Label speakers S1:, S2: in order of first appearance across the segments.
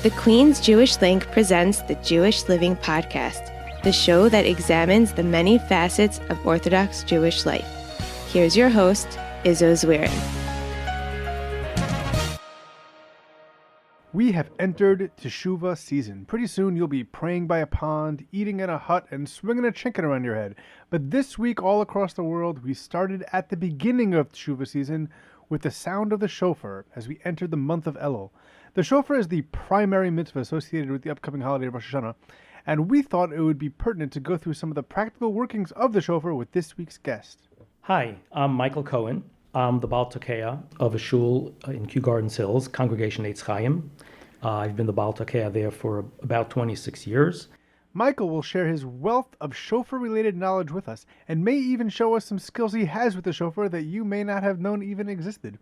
S1: The Queen's Jewish Link presents the Jewish Living Podcast, the show that examines the many facets of Orthodox Jewish life. Here's your host, Izzo Zwirin.
S2: We have entered Teshuvah season. Pretty soon you'll be praying by a pond, eating in a hut, and swinging a chicken around your head. But this week all across the world, we started at the beginning of Teshuvah season with the sound of the Shofar as we entered the month of Elul. The Shofar is the primary mitzvah associated with the upcoming holiday of Rosh Hashanah, and we thought it would be pertinent to go through some of the practical workings of the Shofar with this week's guest.
S3: Hi, I'm Michael Cohen. I'm the Ba'al Tokeah of a shul in Kew Gardens Hills, Congregation Eitz Chaim. I've been the Ba'al Tokeah there for about 26 years.
S2: Michael will share his wealth of Shofar-related knowledge with us, and may even show us some skills he has with the Shofar that you may not have known even existed.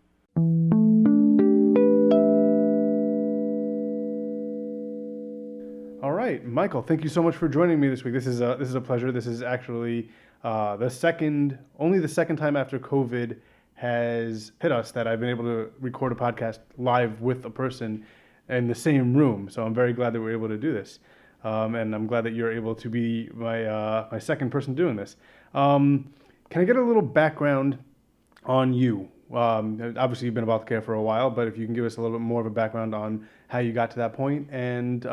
S2: All right, Michael, thank you so much for joining me this week. This is a pleasure. This is actually only the second time after COVID has hit us that I've been able to record a podcast live with a person in the same room. So I'm very glad that we're able to do this, and I'm glad that you're able to be my second person doing this. Can I get a little background on you? Obviously, you've been a Ba'al Tokeah for a while, but if you can give us a little bit more of a background on how you got to that point and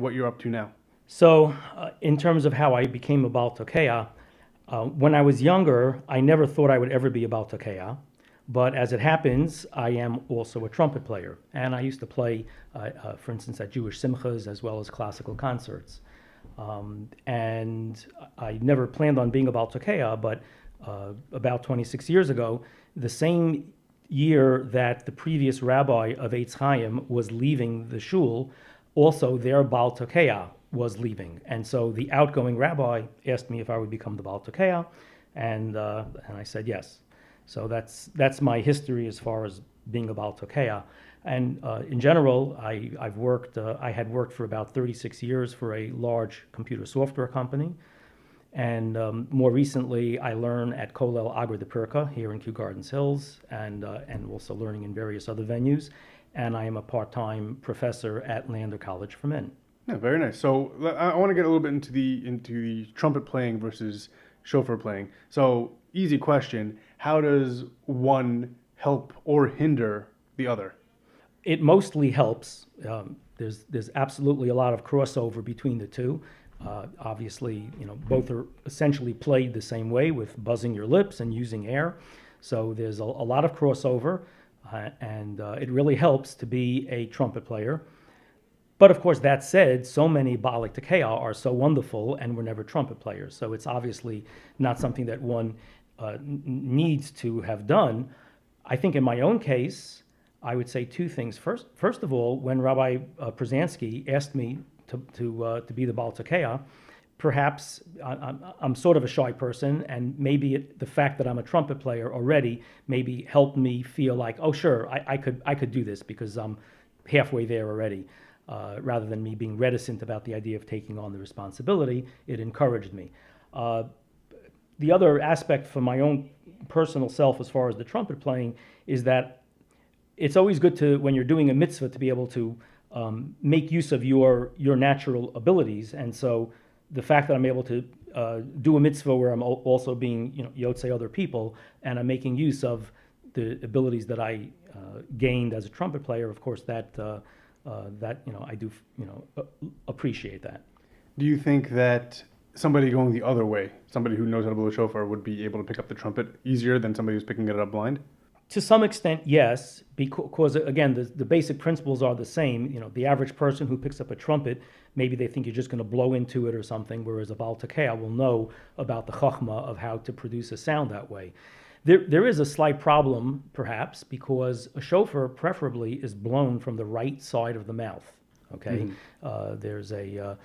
S2: what you're up to now.
S3: So, in terms of how I became a Ba'al Tokeah, when I was younger, I never thought I would ever be a Ba'al Tokeah. But as it happens, I am also a trumpet player. And I used to play, for instance, at Jewish simchas as well as classical concerts. And I never planned on being a Ba'al Tokeah, but about 26 years ago, the same year that the previous rabbi of Eitz Chaim was leaving the shul, also their Ba'al Tokeah was leaving. And so the outgoing rabbi asked me if I would become the Ba'al Tokeah, and I said yes. So that's my history as far as being a Ba'al Tokeah. And in general, I had worked for about 36 years for a large computer software company. And more recently, I learn at Kollel Agra de Pirka here in Kew Gardens Hills, and also learning in various other venues. And I am a part-time professor at Lander College for Men.
S2: Yeah, very nice. So I want to get a little bit into the trumpet playing versus shofar playing. So easy question: how does one help or hinder the other?
S3: It mostly helps. There's absolutely a lot of crossover between the two. Obviously, both are essentially played the same way with buzzing your lips and using air. So there's a lot of crossover, and it really helps to be a trumpet player. But of course, that said, so many Ba'al Tokeah are so wonderful and were never trumpet players. So it's obviously not something that one needs to have done. I think in my own case, I would say two things. First of all, when Rabbi Przansky asked me to be the Ba'al Tokeah, perhaps I'm sort of a shy person, and maybe the fact that I'm a trumpet player already maybe helped me feel like, oh sure, I could do this because I'm halfway there already. Rather than me being reticent about the idea of taking on the responsibility, it encouraged me. The other aspect for my own personal self as far as the trumpet playing is that it's always good to, when you're doing a mitzvah, to be able to make use of your natural abilities. And so the fact that I'm able to do a mitzvah where I'm also being, yotzei other people, and I'm making use of the abilities that I gained as a trumpet player, of course, that I do appreciate that.
S2: Do you think that somebody going the other way, somebody who knows how to blow a shofar, would be able to pick up the trumpet easier than somebody who's picking it up blind?
S3: To some extent, yes, because again, the basic principles are the same. The average person who picks up a trumpet, maybe they think you're just going to blow into it or something, whereas a Ba'al Tokeah will know about the chachma of how to produce a sound that way. There is a slight problem, perhaps, because a shofar preferably is blown from the right side of the mouth. Okay, there's a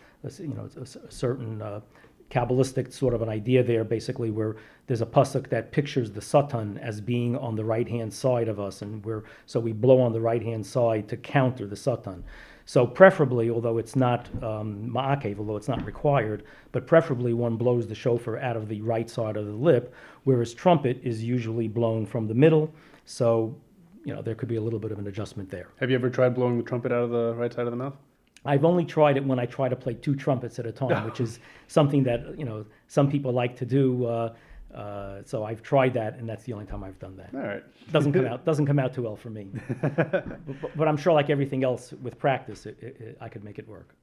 S3: certain Kabbalistic sort of an idea there, basically, where there's a pasuk that pictures the Satan as being on the right-hand side of us, and so we blow on the right-hand side to counter the Satan. So preferably, although it's not ma'akev, although it's not required, but preferably one blows the shofar out of the right side of the lip, whereas trumpet is usually blown from the middle. So there could be a little bit of an adjustment there.
S2: Have you ever tried blowing the trumpet out of the right side of the mouth?
S3: I've only tried it when I try to play 2 trumpets at a time, which is something that some people like to do. So I've tried that, and that's the only time I've done that.
S2: All right.
S3: Doesn't come out too well for me. but I'm sure, like everything else with practice, I could make it work.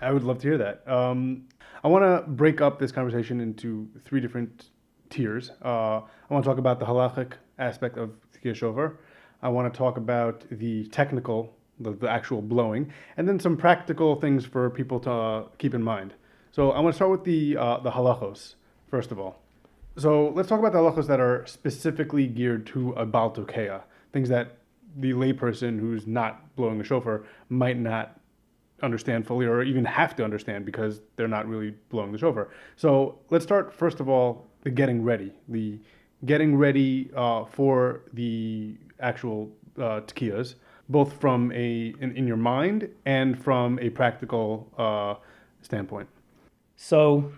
S2: I would love to hear that. I want to break up this conversation into 3 different tiers. I want to talk about the halachic aspect of Tekiah Shofar. I want to talk about the technical, the actual blowing, and then some practical things for people to keep in mind. So I want to start with the halachos, first of all. So let's talk about the halachos that are specifically geared to a Ba'al Tokeah, things that the layperson who's not blowing a shofar might not understand fully or even have to understand because they're not really blowing the shofar. So let's start, first of all, the getting ready for the actual tekiyahs, both from in your mind and from a practical standpoint.
S3: So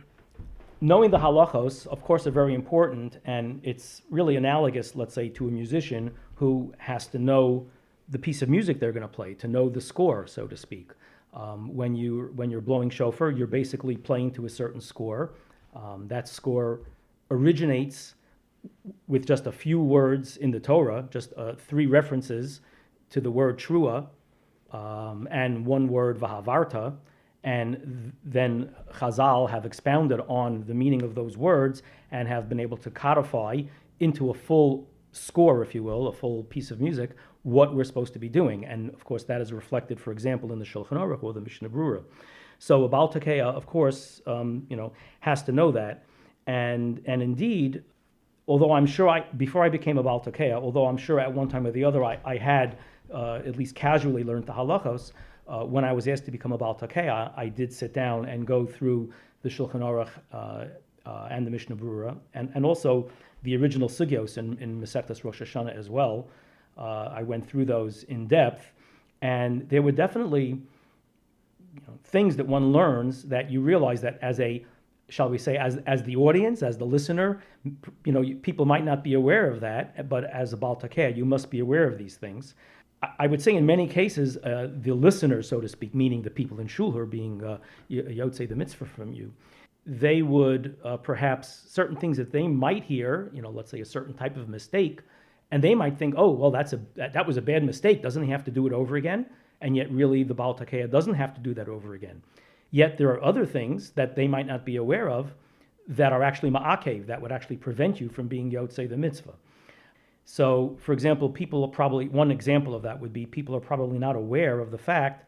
S3: knowing the halachos, of course, are very important, and it's really analogous, let's say, to a musician who has to know the piece of music they're going to play, to know the score, so to speak. When you're blowing shofar, you're basically playing to a certain score. That score originates with just a few words in the Torah, just 3 references to the word trua, and 1 word vahavarta, and then Chazal have expounded on the meaning of those words and have been able to codify into a full score, if you will, a full piece of music, what we're supposed to be doing. And of course, that is reflected, for example, in the Shulchan Aruch or the Mishnah Berurah. So a Ba'al Tokeah, of course, has to know that. And indeed, although I'm sure before I became a Ba'al Tokeah, although I'm sure at one time or the other I had at least casually learned the halachos, when I was asked to become a Ba'al Tokeah, I did sit down and go through the Shulchan Aruch and the Mishnah Berurah, and also the original sugyos in Masechtas Rosh Hashanah as well. I went through those in depth, and there were definitely things that one learns that you realize that as a, shall we say, as the audience, as the listener, people might not be aware of that, but as a Ba'al Tokeah, you must be aware of these things. I would say in many cases, the listener, so to speak, meaning the people in shul who are being yotzei the mitzvah from you, they would perhaps certain things that they might hear, let's say a certain type of mistake, and they might think, oh, well, that was a bad mistake. Doesn't he have to do it over again? And yet really the Ba'al Tokeah doesn't have to do that over again. Yet there are other things that they might not be aware of that are actually ma'akev, that would actually prevent you from being yotzei the mitzvah. So, for example, one example of that would be people are probably not aware of the fact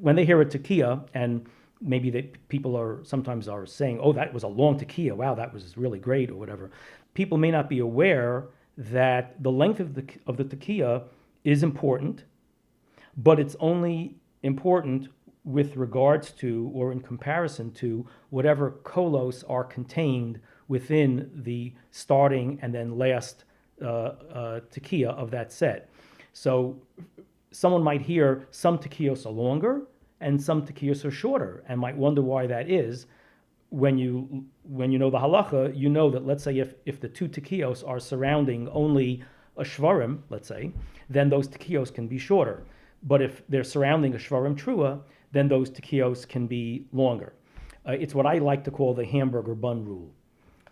S3: when they hear a tekiah, and maybe people sometimes are saying, oh, that was a long tekiah, wow, that was really great, or whatever. People may not be aware that the length of the tekiah is important, but it's only important with regards to, or in comparison to, whatever kolos are contained within the starting and then last tekiah of that set. So someone might hear some tekiyos are longer and some tekiyos are shorter, and might wonder why that is. When you know the halacha, you know that, let's say, if the 2 tekiyos are surrounding only a shvarim, let's say, then those tekiyos can be shorter. But if they're surrounding a shvarim trua, then those tekiyos can be longer. It's what I like to call the hamburger bun rule.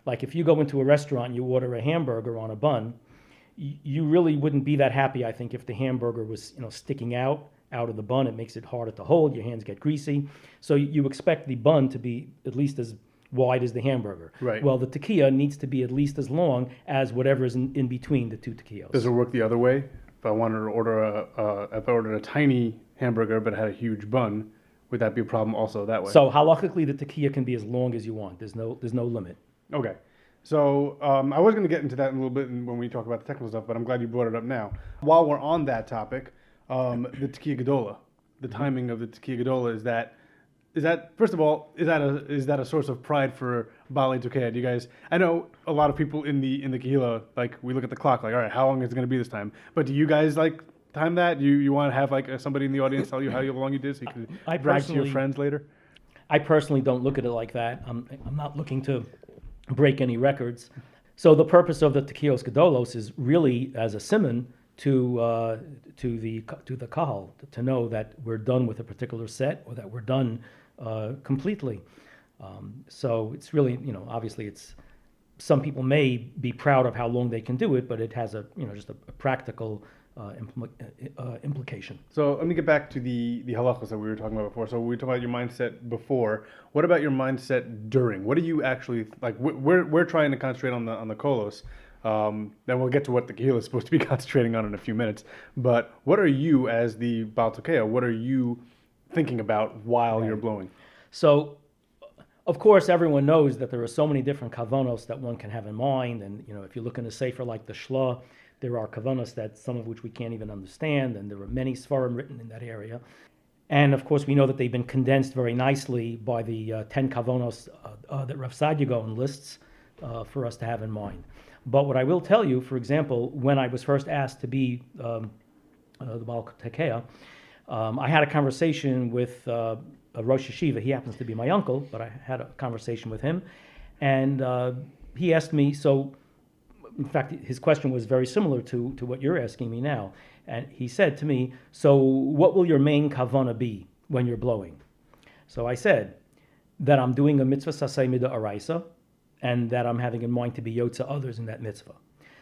S3: Like if you go into a restaurant and you order a hamburger on a bun, you really wouldn't be that happy, I think, if the hamburger was sticking out of the bun. It makes it harder to hold. Your hands get greasy. So you expect the bun to be at least as wide as the hamburger.
S2: Right.
S3: Well, the tekiah needs to be at least as long as whatever is in between the 2 tekiyos.
S2: Does it work the other way? If I wanted to order a tiny hamburger but had a huge bun, would that be a problem also that way?
S3: So halachically, the tekiah can be as long as you want. There's no limit.
S2: Okay. So I was going to get into that in a little bit when we talk about the technical stuff, but I'm glad you brought it up now. While we're on that topic, the Tekiah Gedola, the timing of the Tekiah Gedola, is that first of all, is that a source of pride for Ba'al Tokeah? Do you guys? I know a lot of people in the Kehillah, like we look at the clock, like, all right, how long is it going to be this time? But do you guys like time that? You want to have like somebody in the audience tell you how long you did, so you can brag to your friends later?
S3: I personally don't look at it like that. I'm not looking to break any records. So the purpose of the Tekiyos Gedolos is really as a siman to the kahal to know that we're done with a particular set or that we're done completely. So it's really, obviously it's, some people may be proud of how long they can do it, but it has just a practical implication.
S2: So let me get back to the halachos that we were talking about before. So we talked about your mindset before. What about your mindset during? What do you actually like? We're trying to concentrate on the kolos. Then we'll get to what the kehillah is supposed to be concentrating on in a few minutes. But what are you, as the Ba'al Tokeah, what are you thinking about while you're blowing?
S3: So, of course, everyone knows that there are so many different kavanos that one can have in mind. And, if you look in a sefer like the Shla, there are kavanos that some of which we can't even understand. And there are many svarim written in that area. And, of course, we know that they've been condensed very nicely by the 10 kavanos that Rav Sadia Gaon lists for us to have in mind. But what I will tell you, for example, when I was first asked to be the Ba'al Tokeah, I had a conversation with a Rosh Yeshiva. He happens to be my uncle, but I had a conversation with him. And he asked me, so, in fact, his question was very similar to what you're asking me now. And he said to me, so what will your main kavanah be when you're blowing? So I said that I'm doing a mitzvah sasei mida araisa, and that I'm having in mind to be yotza others in that mitzvah.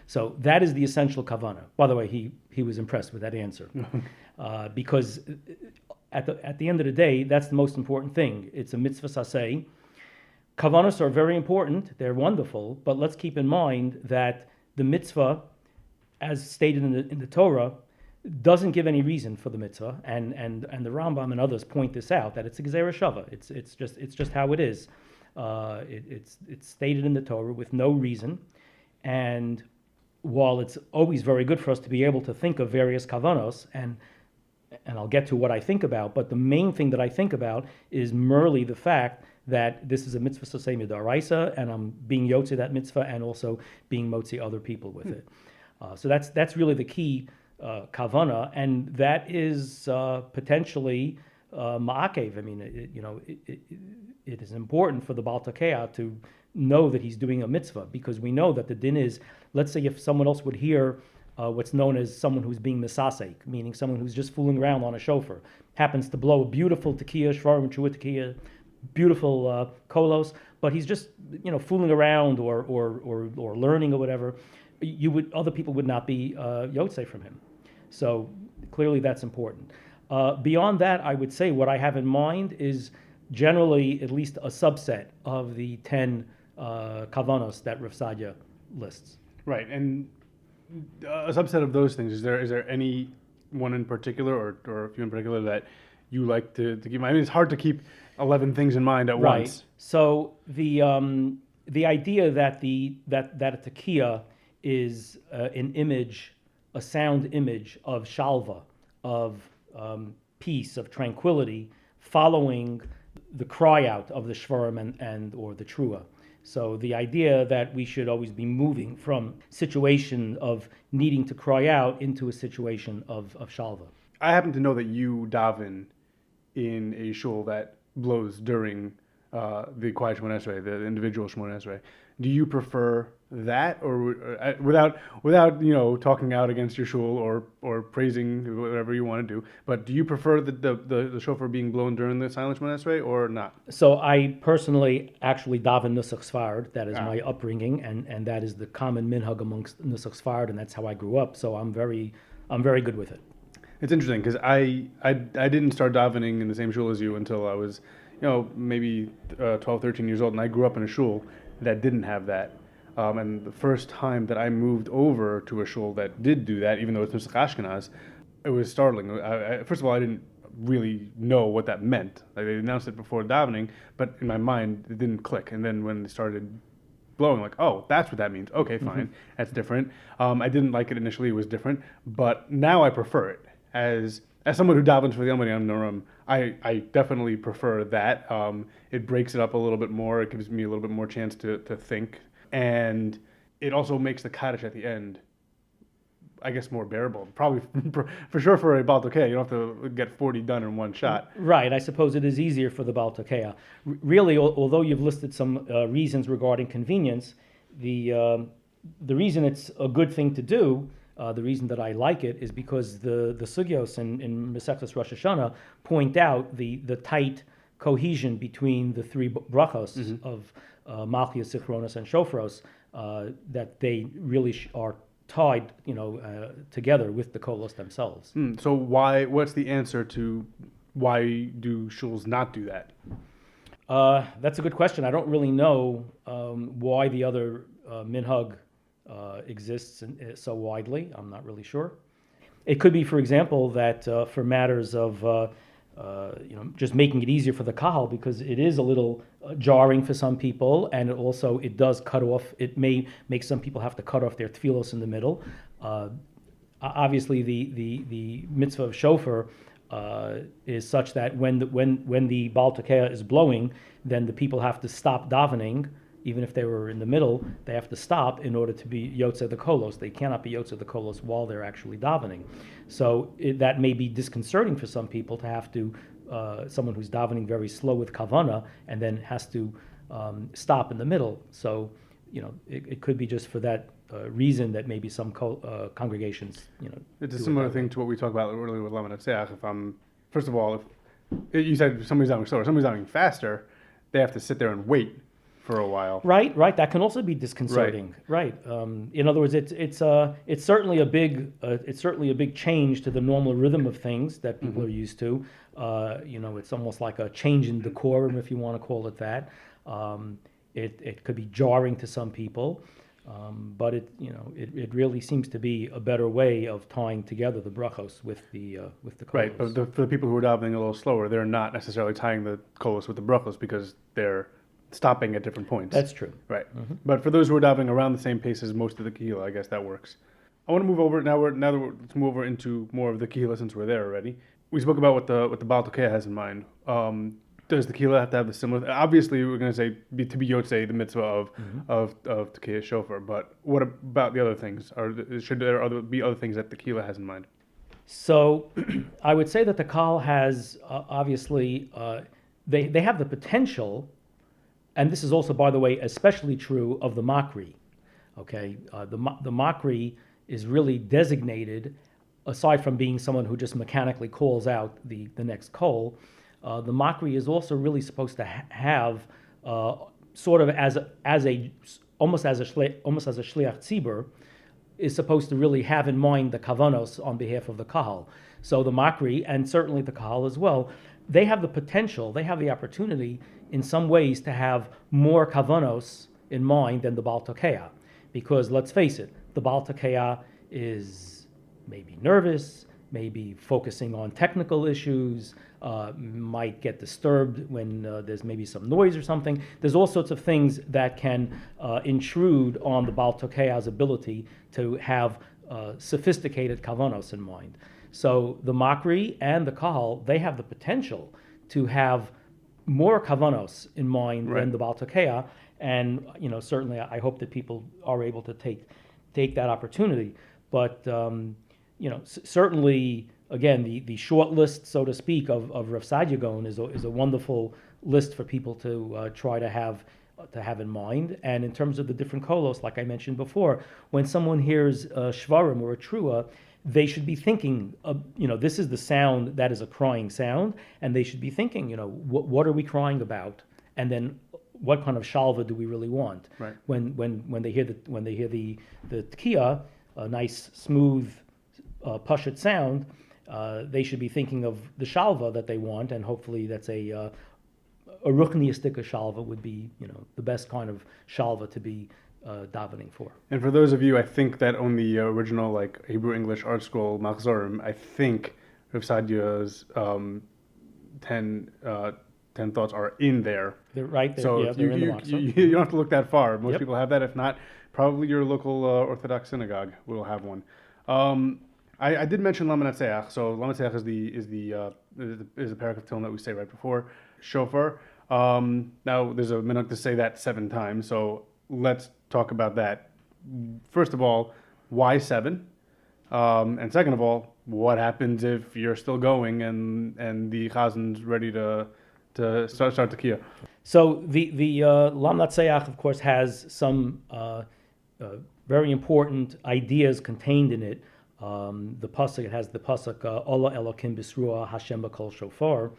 S3: So that is the essential kavanah. By the way, he was impressed with that answer. Because at the end of the day, that's the most important thing. It's a mitzvah saseh. Kavanahs are very important. They're wonderful. But let's keep in mind that the mitzvah, as stated in the Torah, doesn't give any reason for the mitzvah. And the Rambam and others point this out, that it's a gezerah shava. It's just how it is. It's stated in the Torah with no reason, and while it's always very good for us to be able to think of various kavanos, and I'll get to what I think about, but the main thing that I think about is merely the fact that this is a mitzvah saseh midaraisa, and I'm being yotze that mitzvah, and also being motzi other people with it. So that's really the key kavana, and that is potentially ma'akev. I mean, it is important for the Ba'al Tokeah to know that he's doing a mitzvah, because we know that the din is, let's say if someone else would hear what's known as someone who's being misasek, meaning someone who's just fooling around on a shofar, happens to blow a beautiful tekiah, shvar and trua tekiah, beautiful kolos, but he's just fooling around or learning or whatever, other people would not be yotze from him. So clearly that's important. Beyond that, I would say what I have in mind is generally at least a subset of the 10 kavanos that Rav Sadia lists.
S2: Right, and a subset of those things, is there any one in particular or a few in particular that you like to keep in mind? I mean, it's hard to keep 11 things in mind at once.
S3: So the idea that that a tekiah is an image, a sound image of shalva, of peace, of tranquility, following the cry out of the shvarim and or the trua. So the idea that we should always be moving from situation of needing to cry out into a situation of shalva.
S2: I happen to know that you daven in a shul that blows during the quiet Shemona Esrei, the individual Shemona Esrei. Do you prefer that, or without talking out against your shul or praising whatever you want to do? But do you prefer the shofar being blown during the silent Shemona Esrei or not? So
S3: I personally actually daven Nusach Sfard. That is my upbringing, and that is the common minhag amongst Nusach Sfard, and that's how I grew up. So I'm very good with it.
S2: It's interesting because I didn't start davening in the same shul as you until I was maybe 12, 13 years old, and I grew up in a shul that didn't have that. And the first time that I moved over to a shul that did do that, even though it's Nusach Ashkenaz, it was startling. First of all, I didn't really know what that meant. Like, they announced it before davening, but in my mind, it didn't click. And then when they started blowing, like, oh, that's what that means. Okay, fine. That's different. I didn't like it initially. It was different. But now I prefer it. As someone who davens for the Almani Noram, I definitely prefer that. It breaks it up a little bit more. It gives me a little bit more chance to think. And it also makes the Kaddish at the end, I guess, more bearable. Probably, for sure, for a Ba'al Tokeah, you don't have to get 40 done in one shot.
S3: Right. I suppose it is easier for the Ba'al Tokeah. Really, although you've listed some reasons regarding convenience, the reason it's a good thing to do The reason that I like it is because the sugyos in Masechtas Rosh Hashanah point out the tight cohesion between the three brachos of Malchias, Zichronos, and Shofaros, that they really are tied, together with the kolos themselves.
S2: So what's the answer to why do shuls not do that?
S3: That's a good question. I don't really know why the other minhag exists so widely. I'm not really sure. It could be, for example, that for matters of just making it easier for the kahal, because it is a little jarring for some people, and it does cut off. It may make some people have to cut off their tefillos in the middle. Obviously, the mitzvah of shofar is such that when the Ba'al Tokeah is blowing, then the people have to stop davening. Even if they were in the middle, they have to stop in order to be Yotzei the Kolos. They cannot be Yotzei the Kolos while they're actually davening. So that may be disconcerting for some people to have to, someone who's davening very slow with kavana and then has to stop in the middle. So, it could be just for that reason that maybe some congregations,
S2: It's a similar thing to what we talked about earlier with Laman Atzeach. First of all, if you said somebody's davening slower, somebody's davening faster, they have to sit there and wait for a while.
S3: Right. That can also be disconcerting. Right. In other words, it's certainly a big change to the normal rhythm of things that people are used to. It's almost like a change in decorum, if you want to call it that. It could be jarring to some people, but it really seems to be a better way of tying together the brachos with the kolos.
S2: Right. But for the people who are davening a little slower, they're not necessarily tying the kolos with the brachos because they're stopping at different points.
S3: That's true.
S2: Right. But for those who are davening around the same pace as most of the kehillah, I guess that works. I want to move over let's move over into more of the kehillah since we're there already. We spoke about what the Ba'al Tokeah has in mind. Does the kehillah have to have the similar? Obviously, we're going to say to be yotzei the mitzvah of Tokeah shofar. But what about the other things? Should there be other things that the kehillah has in mind?
S3: So, I would say that the kal has obviously they have the potential. And this is also, by the way, especially true of the makri. Okay, the makri is really designated, aside from being someone who just mechanically calls out the next kol. The makri is also really supposed to have sort of almost as a shliach tzibur, is supposed to really have in mind the kavanos on behalf of the kahal. So the makri, and certainly the kahal as well, they have the potential, they have the opportunity in some ways to have more kavanos in mind than the Ba'al Tokeah. Because let's face it, the Ba'al Tokeah is maybe nervous, maybe focusing on technical issues, might get disturbed when there's maybe some noise or something. There's all sorts of things that can intrude on the Ba'al Tokeah's ability to have sophisticated kavanos in mind. So the makri and the kahal, they have the potential to have more kavanos in mind than the Ba'al Tokeah, and certainly I hope that people are able to take that opportunity. But certainly, again, the short list, so to speak, of Rav Sadia Gaon is a wonderful list for people to try to have in mind. And in terms of the different kolos, like I mentioned before, when someone hears a shvarim or a trua, they should be thinking, this is the sound that is a crying sound, and they should be thinking, what are we crying about, and then what kind of shalva do we really want?
S2: Right.
S3: When they hear the tekiah, a nice smooth pashut sound, they should be thinking of the shalva that they want, and hopefully that's a ruchniistic shalva would be the best kind of shalva to be davening for.
S2: And for those of you, I think that on the original Hebrew English art scroll Machzorim, I think Rav Sadia's 10 thoughts are in there.
S3: They're right there.
S2: So
S3: yeah, they're in the Machzor.
S2: You don't have to look that far. Most people have that. If not, probably your local Orthodox synagogue will have one. I did mention Laman Atzeach. So Laman Atzeach is the parak of Tehillim that we say right before Shofar. Now there's a minhag to say that 7 times. So let's talk about that. First of all, why 7? And second of all, what happens if you're still going and the chazen's ready to start Tokeah?
S3: So the Lam Natseach, of course, has some very important ideas contained in it. The pasuk, it has the pasuk Ola Elokim Bisruah Hashem B'Kol Shofar,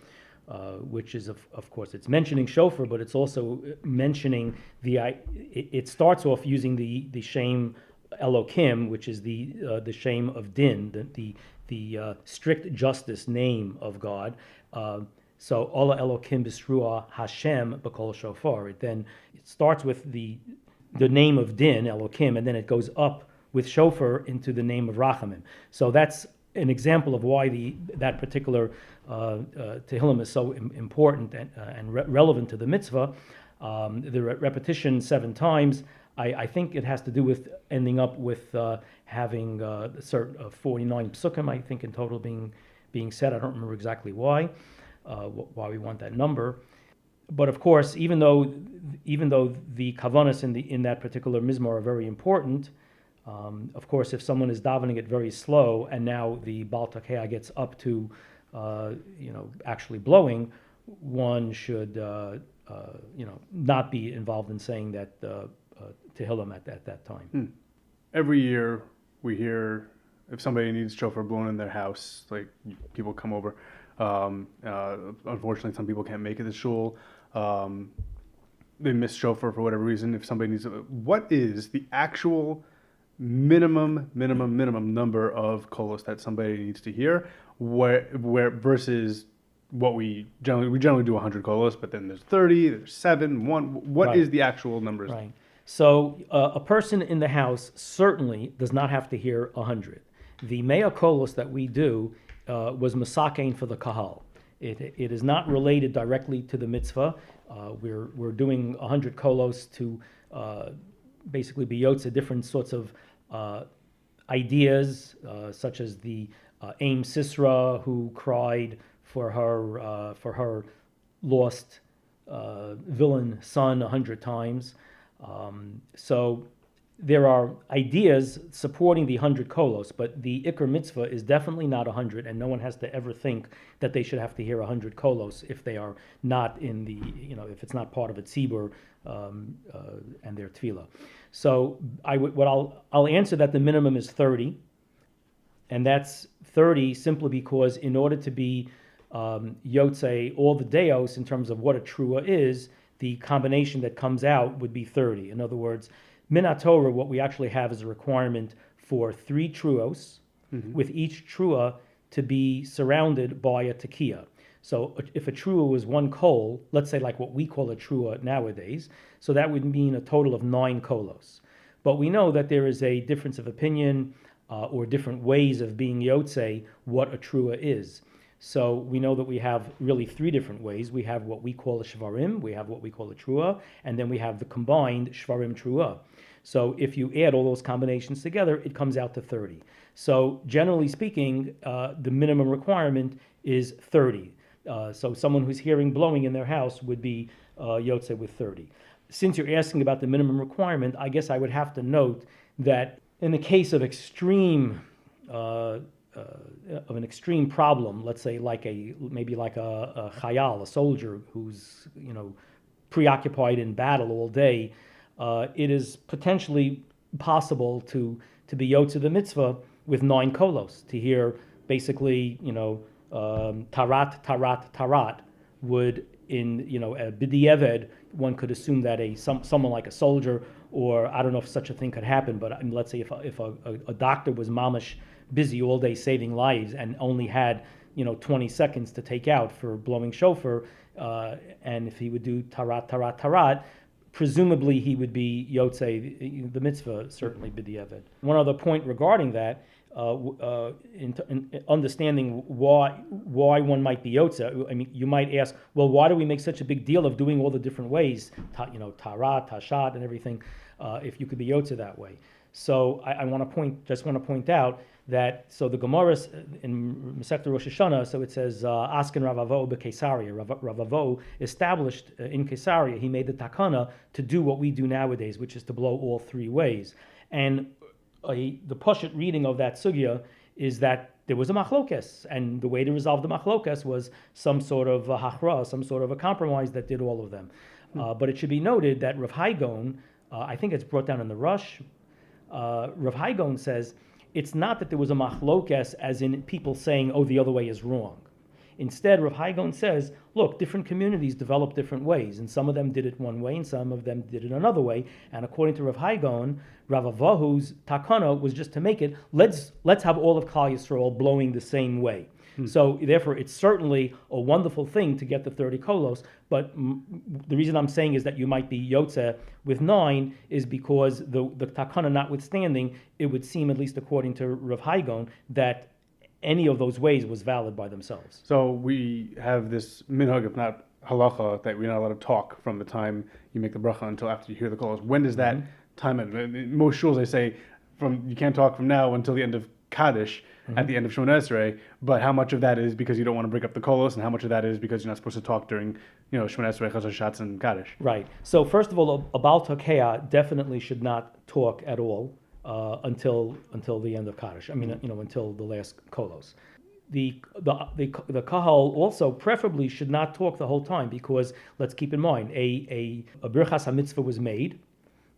S3: which is of course it's mentioning shofar, but it's also mentioning it starts off using the shem Elokim, which is the shem of din, the strict justice name of God. So Ola Elokim Bisruah Hashem B'Kol Shofar. It starts with the name of din Elokim, and then it goes up with shofar into the name of Rachamim. So that's an example of why that particular Tehillim is so important and relevant to the mitzvah. The repetition 7 times, I think it has to do with ending up with having a certain 49 psukim, I think, in total being said. I don't remember exactly why we want that number. But of course, even though the kavanas in that particular mizmor are very important, of course, if someone is davening it very slow and now the Ba'al Tokeah gets up to actually blowing, one should not be involved in saying that Tehillim at that time.
S2: Every year we hear if somebody needs shofar blown in their house, like people come over. Unfortunately, some people can't make it to shul. They miss shofar for whatever reason. If somebody needs what is the actual minimum number of kolos that somebody needs to hear, where versus what we generally do 100 kolos, but then there's 30, there's 7, 1. What is the actual numbers?
S3: Right. So a person in the house certainly does not have to hear 100. The mea kolos that we do was masakein for the kahal. It is not related directly to the mitzvah. We're doing 100 kolos to basically be yotze different sorts of ideas, such as the Aim Sisra, who cried for her lost villain son 100 times. So there are ideas supporting the 100 kolos, but the Iker mitzvah is definitely not 100, and no one has to ever think that they should have to hear 100 kolos if they are not in the, if it's not part of a tzibur and their tefillah. So I'll answer that the minimum is 30, and that's 30 simply because in order to be yotze all the deos in terms of what a trua is, the combination that comes out would be 30. In other words, Min HaTorah, what we actually have is a requirement for 3 truos, with each trua to be surrounded by a tekiah. So if a trua was 1 kol, let's say like what we call a trua nowadays, so that would mean a total of 9 kolos. But we know that there is a difference of opinion or different ways of being yotze what a trua is. So we know that we have really 3 different ways. We have what we call a shvarim, we have what we call a trua, and then we have the combined shvarim trua. So if you add all those combinations together, it comes out to 30. So generally speaking, the minimum requirement is 30. So someone who's hearing blowing in their house would be yotze with 30. Since you're asking about the minimum requirement, I guess I would have to note that in the case of extreme of an extreme problem, let's say maybe like a chayal, a soldier who's preoccupied in battle all day, it is potentially possible to be yotze the mitzvah with 9 kolos, to hear basically tarat would in a b'di'eved, one could assume that someone like a soldier, or I don't know if such a thing could happen, but let's say if a doctor was mamish busy all day saving lives and only had 20 seconds to take out for blowing shofar, and if he would do tarat, presumably he would be yotze the mitzvah, certainly b'di'eved. One other point regarding that, in understanding why one might be yotze. I mean, you might ask, well, why do we make such a big deal of doing all the different ways, tarat, tashat, and everything, if you could be yotze that way? So I want to point out that the Gemara in Masechta Rosh Hashanah, so it says Asken Ravavo beKesaria. Ravavo established in Kesaria, he made the takana to do what we do nowadays, which is to blow all 3 ways. And the Pashut reading of that sugya is that there was a machlokes, and the way to resolve the machlokes was some sort of a hachra, some sort of a compromise that did all of them. But it should be noted that Rav Hai Gaon, I think it's brought down in the Rush, Rav Hai Gaon says it's not that there was a machlokes as in people saying, oh, the other way is wrong. Instead, Rav Hai Gaon says, look, different communities develop different ways, and some of them did it one way, and some of them did it another way. And according to Rav Hai Gaon, Rav Avahu's takana was just to make it, let's have all of Klal Yisrael blowing the same way. So therefore, it's certainly a wonderful thing to get the 30 kolos. But the reason I'm saying is that you might be yotze with 9 is because the takana notwithstanding, it would seem, at least according to Rav Hai Gaon, that any of those ways was valid by themselves.
S2: So we have this minhag, if not halacha, that we're not allowed to talk from the time you make the bracha until after you hear the kolos. When does that time end? In most shuls, they say you can't talk from now until the end of Kaddish, at the end of Shemona Esrei, but how much of that is because you don't want to break up the kolos, and how much of that is because you're not supposed to talk during, Shemona Esrei, Chazar Shatz, and Kaddish?
S3: Right. So first of all, a Ba'al Tokeah definitely should not talk at all until the end of Kaddish. I mean, until the last kolos. The kahal also preferably should not talk the whole time, because let's keep in mind a birchas hamitzvah was made,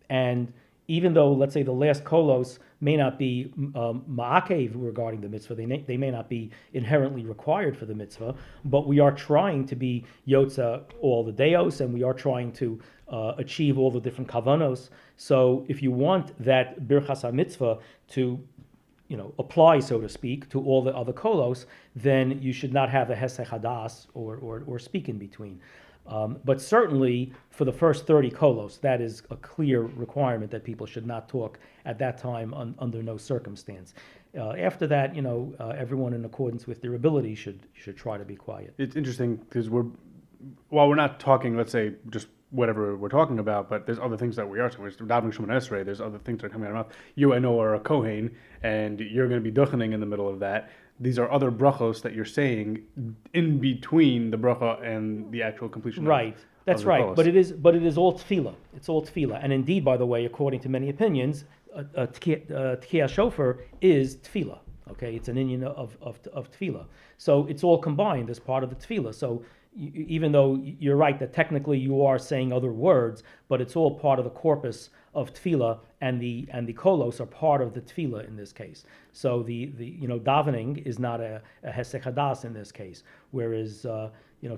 S3: and even though, let's say, the last kolos may not be ma'akev regarding the mitzvah, they may not be inherently required for the mitzvah, but we are trying to be yotza all the deos, and we are trying to achieve all the different kavanos. So if you want that birchas hamitzvah to apply, so to speak, to all the other kolos, then you should not have a hesech hadas or speak in between. But certainly for the first 30 kolos, that is a clear requirement that people should not talk at that time under no circumstance. After that, everyone in accordance with their ability should try to be quiet.
S2: It's interesting because while we're not talking, let's say, just whatever we're talking about, but there's other things that we are talking about. We're davening Shemona Esrei, there's other things that are coming out of our mouth. You, I know, are a Kohen, and you're going to be duchening in the middle of that. These are other brachos that you're saying in between the bracha and the actual completion.
S3: Right, that's right. Kolos. But it is all tefillah. It's all tefillah. And indeed, by the way, according to many opinions, Tokeah Shofar is tefillah. Okay, it's an inyan of tefillah. So it's all combined as part of the tefillah. So even though you're right that technically you are saying other words, but it's all part of the corpus of tefillah, and the kolos are part of the tefillah in this case. So the davening is not a hesech hadas in this case, whereas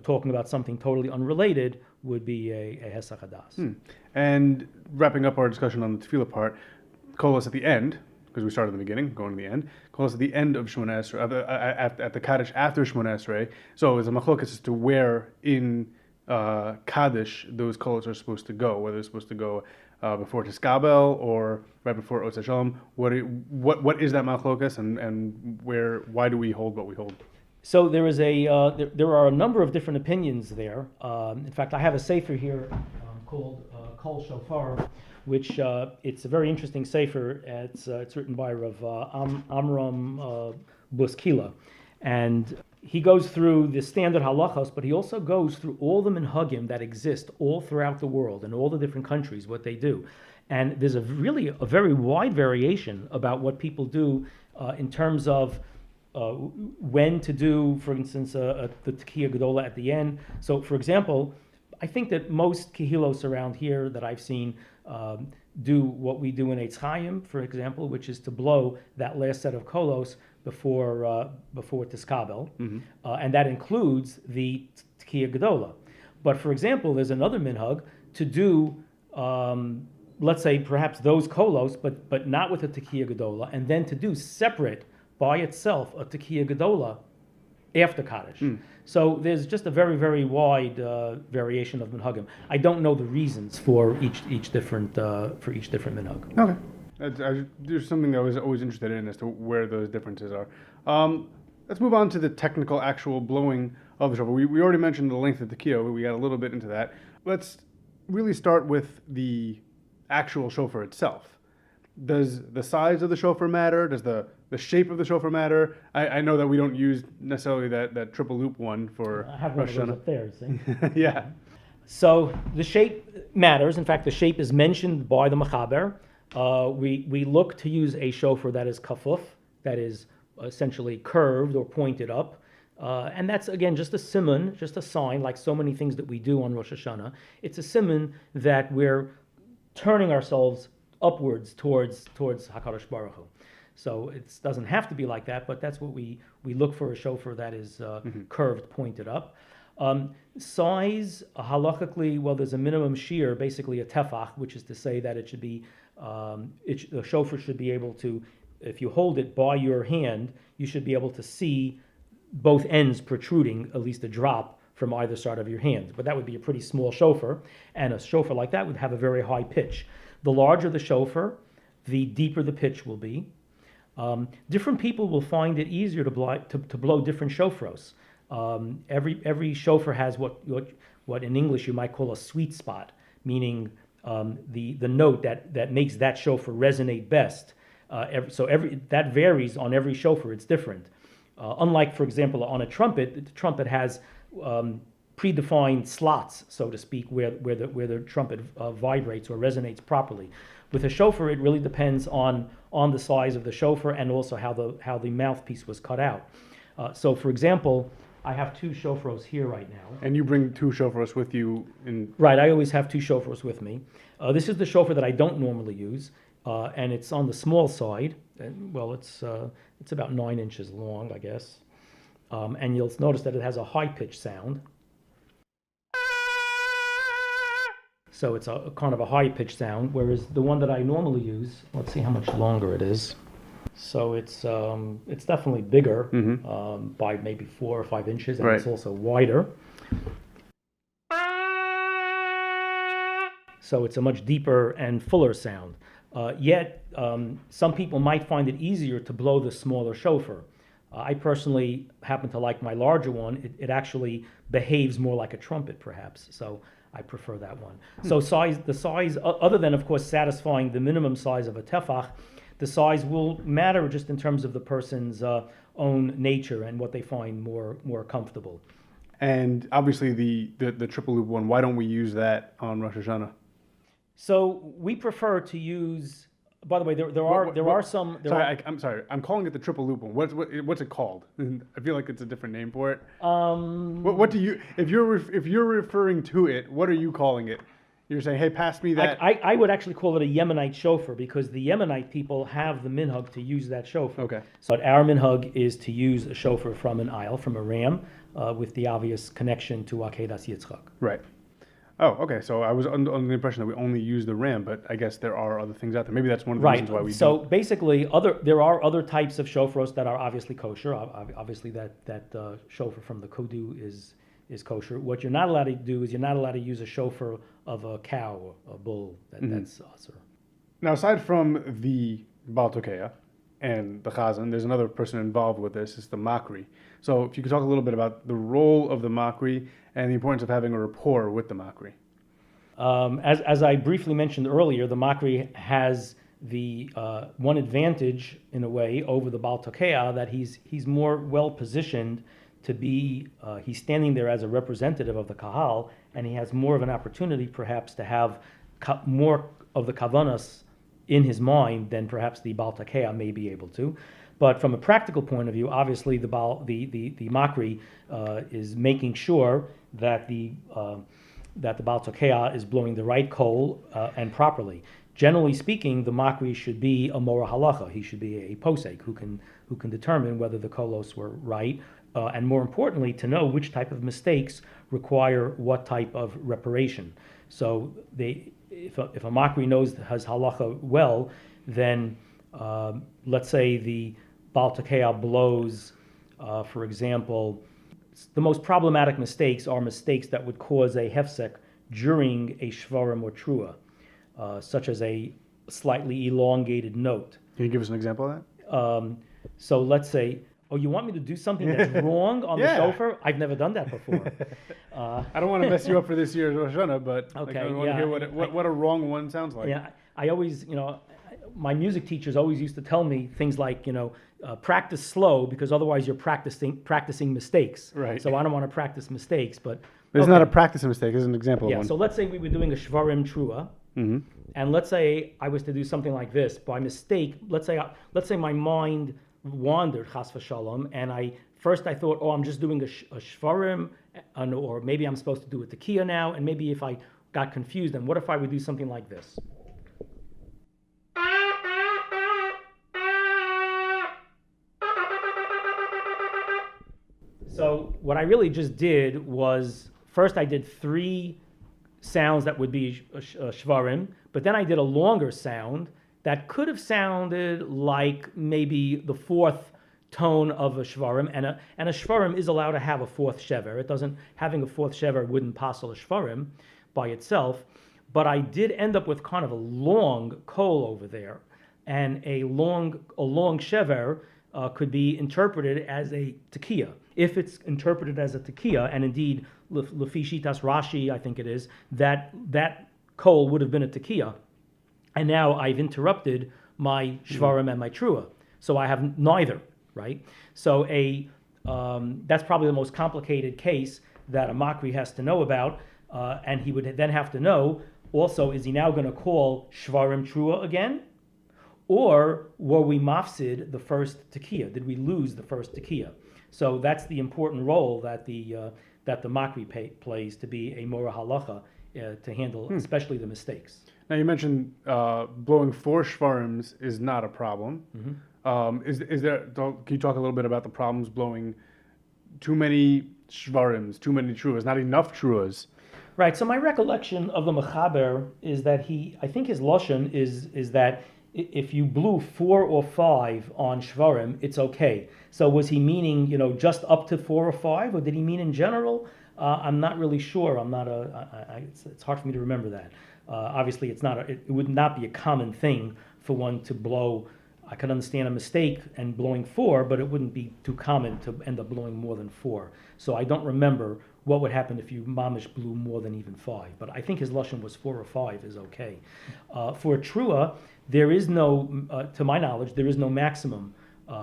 S3: talking about something totally unrelated would be a hesech hadas.
S2: And wrapping up our discussion on the tefillah part, kolos at the end, because we started at the beginning, going to the end. Kolos at the end of Shemona Esrei, at the Kaddish after Shemona Esrei. So it's a machlokas as to where in Kaddish those kolos are supposed to go, whether it's supposed to go before Tiskabel or right before Otz Shalom. What is that machlokas, and why do we hold what we hold?
S3: So there are a number of different opinions there. In fact, I have a sefer here called Kol Shofar, which it's a very interesting sefer. It's written by Rav Amram Buskila, and he goes through the standard halachos, but he also goes through all the minhagim that exist all throughout the world and all the different countries, what they do. And there's a very wide variation about what people do in terms of when to do, for instance, the Tekiah Gedola at the end. So, for example, I think that most kehilos around here that I've seen do what we do in Eitz Chaim, for example, which is to blow that last set of kolos before Tiskabel, and that includes the Tekiah Gedola. But for example, there's another minhag to do, let's say perhaps those kolos, but not with a Tekiah Gedola, and then to do separate by itself a Tekiah Gedola after Kaddish. So there's just a very, very wide variation of minhagim. I don't know the reasons for each different minhag.
S2: Okay. There's something I was always interested in as to where those differences are. Let's move on to the technical, actual blowing of the shofar. We already mentioned the length of the tekiah. We got a little bit into that. Let's really start with the actual shofar itself. Does the size of the shofar matter? Does the shape of the shofar matter? I know that we don't use necessarily that triple loop one for
S3: I have one of those up there, see?
S2: Yeah.
S3: So the shape matters. In fact, the shape is mentioned by the Mechaber. We look to use a shofar that is kafuf, that is essentially curved or pointed up. And that's, again, just a siman, just a sign, like so many things that we do on Rosh Hashanah. It's a siman that we're turning ourselves upwards towards Hakadosh Baruch Hu. So it doesn't have to be like that, but that's what we look for, a shofar that is curved, pointed up. Size, halakhically, well, there's a minimum shear, basically a tefach, which is to say that it should be, the shofar should be able to, if you hold it by your hand, you should be able to see both ends protruding, at least a drop from either side of your hand. But that would be a pretty small shofar, and a shofar like that would have a very high pitch. The larger the shofar, the deeper the pitch will be. Different people will find it easier to blow different shofaros. Every shofar has what in English you might call a sweet spot, meaning the note that makes that shofar resonate best. That varies on every shofar. It's different. Unlike, for example, on a trumpet, the trumpet has predefined slots, so to speak, where the trumpet vibrates or resonates properly. With a shofar, it really depends on the size of the shofar and also how the mouthpiece was cut out. So, for example, I have two shofaros here right now.
S2: And you bring two shofaros with you
S3: Right, I always have two shofaros with me. This is the shofar that I don't normally use, and it's on the small side. Well, it's about 9 inches long, I guess. And you'll notice that it has a high-pitched sound. So it's a kind of a high-pitched sound, whereas the one that I normally use, let's see how much longer it is. So it's definitely bigger by maybe 4 or 5 inches, and it's also wider. So it's a much deeper and fuller sound. Yet some people might find it easier to blow the smaller shofar. I personally happen to like my larger one. It actually behaves more like a trumpet, perhaps. So I prefer that one. So the size, other than of course satisfying the minimum size of a tefach, the size will matter just in terms of the person's own nature and what they find more comfortable.
S2: And obviously the triple loop one, why don't we use that on Rosh Hashanah?
S3: So we prefer to use. By the way, there are some.
S2: I'm sorry. I'm calling it the triple loop one. What's it called? I feel like it's a different name for it. What do you? If you're referring to it, what are you calling it? You're saying, hey, pass me that.
S3: I would actually call it a Yemenite shofar because the Yemenite people have the minhag to use that shofar.
S2: Okay.
S3: So our minhag is to use a shofar from an aisle, from a ram, with the obvious connection to Akedas Yitzchak.
S2: Right. Oh, okay. So I was under the impression that we only use the ram, but I guess there are other things out there. Maybe that's one of the reasons why we do.
S3: So basically, there are other types of shofaros that are obviously kosher. Obviously, that shofar from the kudu is kosher. What you're not allowed to do is you're not allowed to use a shofar of a cow or a bull. That's asur.
S2: Now, aside from the Ba'al Tokeah and the Chazan, there's another person involved with this. It's the Makri. So if you could talk a little bit about the role of the Makri and the importance of having a rapport with the Makri.
S3: As I briefly mentioned earlier, the Makri has the one advantage in a way over the Ba'al Tokeah, that he's more well positioned to be. He's standing there as a representative of the Kahal, and he has more of an opportunity perhaps to have more of the Kavanas in his mind than perhaps the Ba'al Tokeah may be able to. But from a practical point of view, obviously the Makri is making sure that the Ba'al Tokeah is blowing the right kohl and properly. Generally speaking, the Makri should be a Mora Halacha. He should be a posek who can determine whether the kolos were right, and more importantly, to know which type of mistakes require what type of reparation. So if a Makri knows his halacha well, then let's say the Ba'al Tokeah blows, for example, the most problematic mistakes are mistakes that would cause a hefsek during a shvarim or trua, such as a slightly elongated note.
S2: Can you give us an example of that?
S3: So let's say, you want me to do something that's wrong on the shofar? I've never done that before.
S2: I don't want to mess you up for this year's Rosh Hashanah, but
S3: okay,
S2: I want to hear what a wrong one sounds like.
S3: Yeah, I always, my music teachers always used to tell me things like, practice slow because otherwise you're practicing mistakes.
S2: Right.
S3: So I don't want to practice mistakes, but
S2: it's not a practice mistake. This is an example of one.
S3: So let's say we were doing a shvarim trua, and let's say I was to do something like this by mistake. Let's say my mind wandered, chas v'shalom, and I thought, I'm just doing a shvarim, or maybe I'm supposed to do a tekiah now, and maybe if I got confused, then what if I would do something like this? what I really just did was, first I did 3 sounds that would be shvarim, but then I did a longer sound that could have sounded like maybe the 4th tone of a shvarim, and a shvarim is allowed to have a 4th shever. It doesn't, having a 4th shever wouldn't passel a shvarim by itself, but I did end up with kind of a long kol over there, and a long shever could be interpreted as a tekiah. If it's interpreted as a tekiah, and indeed, Lefi Shitas Rashi, I think it is, that kol would have been a tekiah, and now I've interrupted my shvarim and my trua, so I have neither, right? So that's probably the most complicated case that a makri has to know about, and he would then have to know also, is he now going to call shvarim trua again? Or were we mafsid the first tekiah? Did we lose the first tekiah? So that's the important role that the makri plays to be a mora halacha to handle, especially the mistakes.
S2: Now you mentioned blowing 4 shvarims is not a problem. Is there? Can you talk a little bit about the problems blowing too many shvarims, too many truas, not enough truas?
S3: Right. So my recollection of the mechaber is that I think his lashon is that if you blew 4 or 5 on shvarim, it's okay. So was he meaning, just up to 4 or 5, or did he mean in general? I'm not really sure. I'm not it's hard for me to remember that. Obviously, it would not be a common thing for one to blow. I could understand a mistake and blowing 4, but it wouldn't be too common to end up blowing more than 4. So I don't remember what would happen if you mamish blew more than even 5. But I think his lashon was 4 or 5 is okay. For a trua, there is no, to my knowledge, there is no maximum.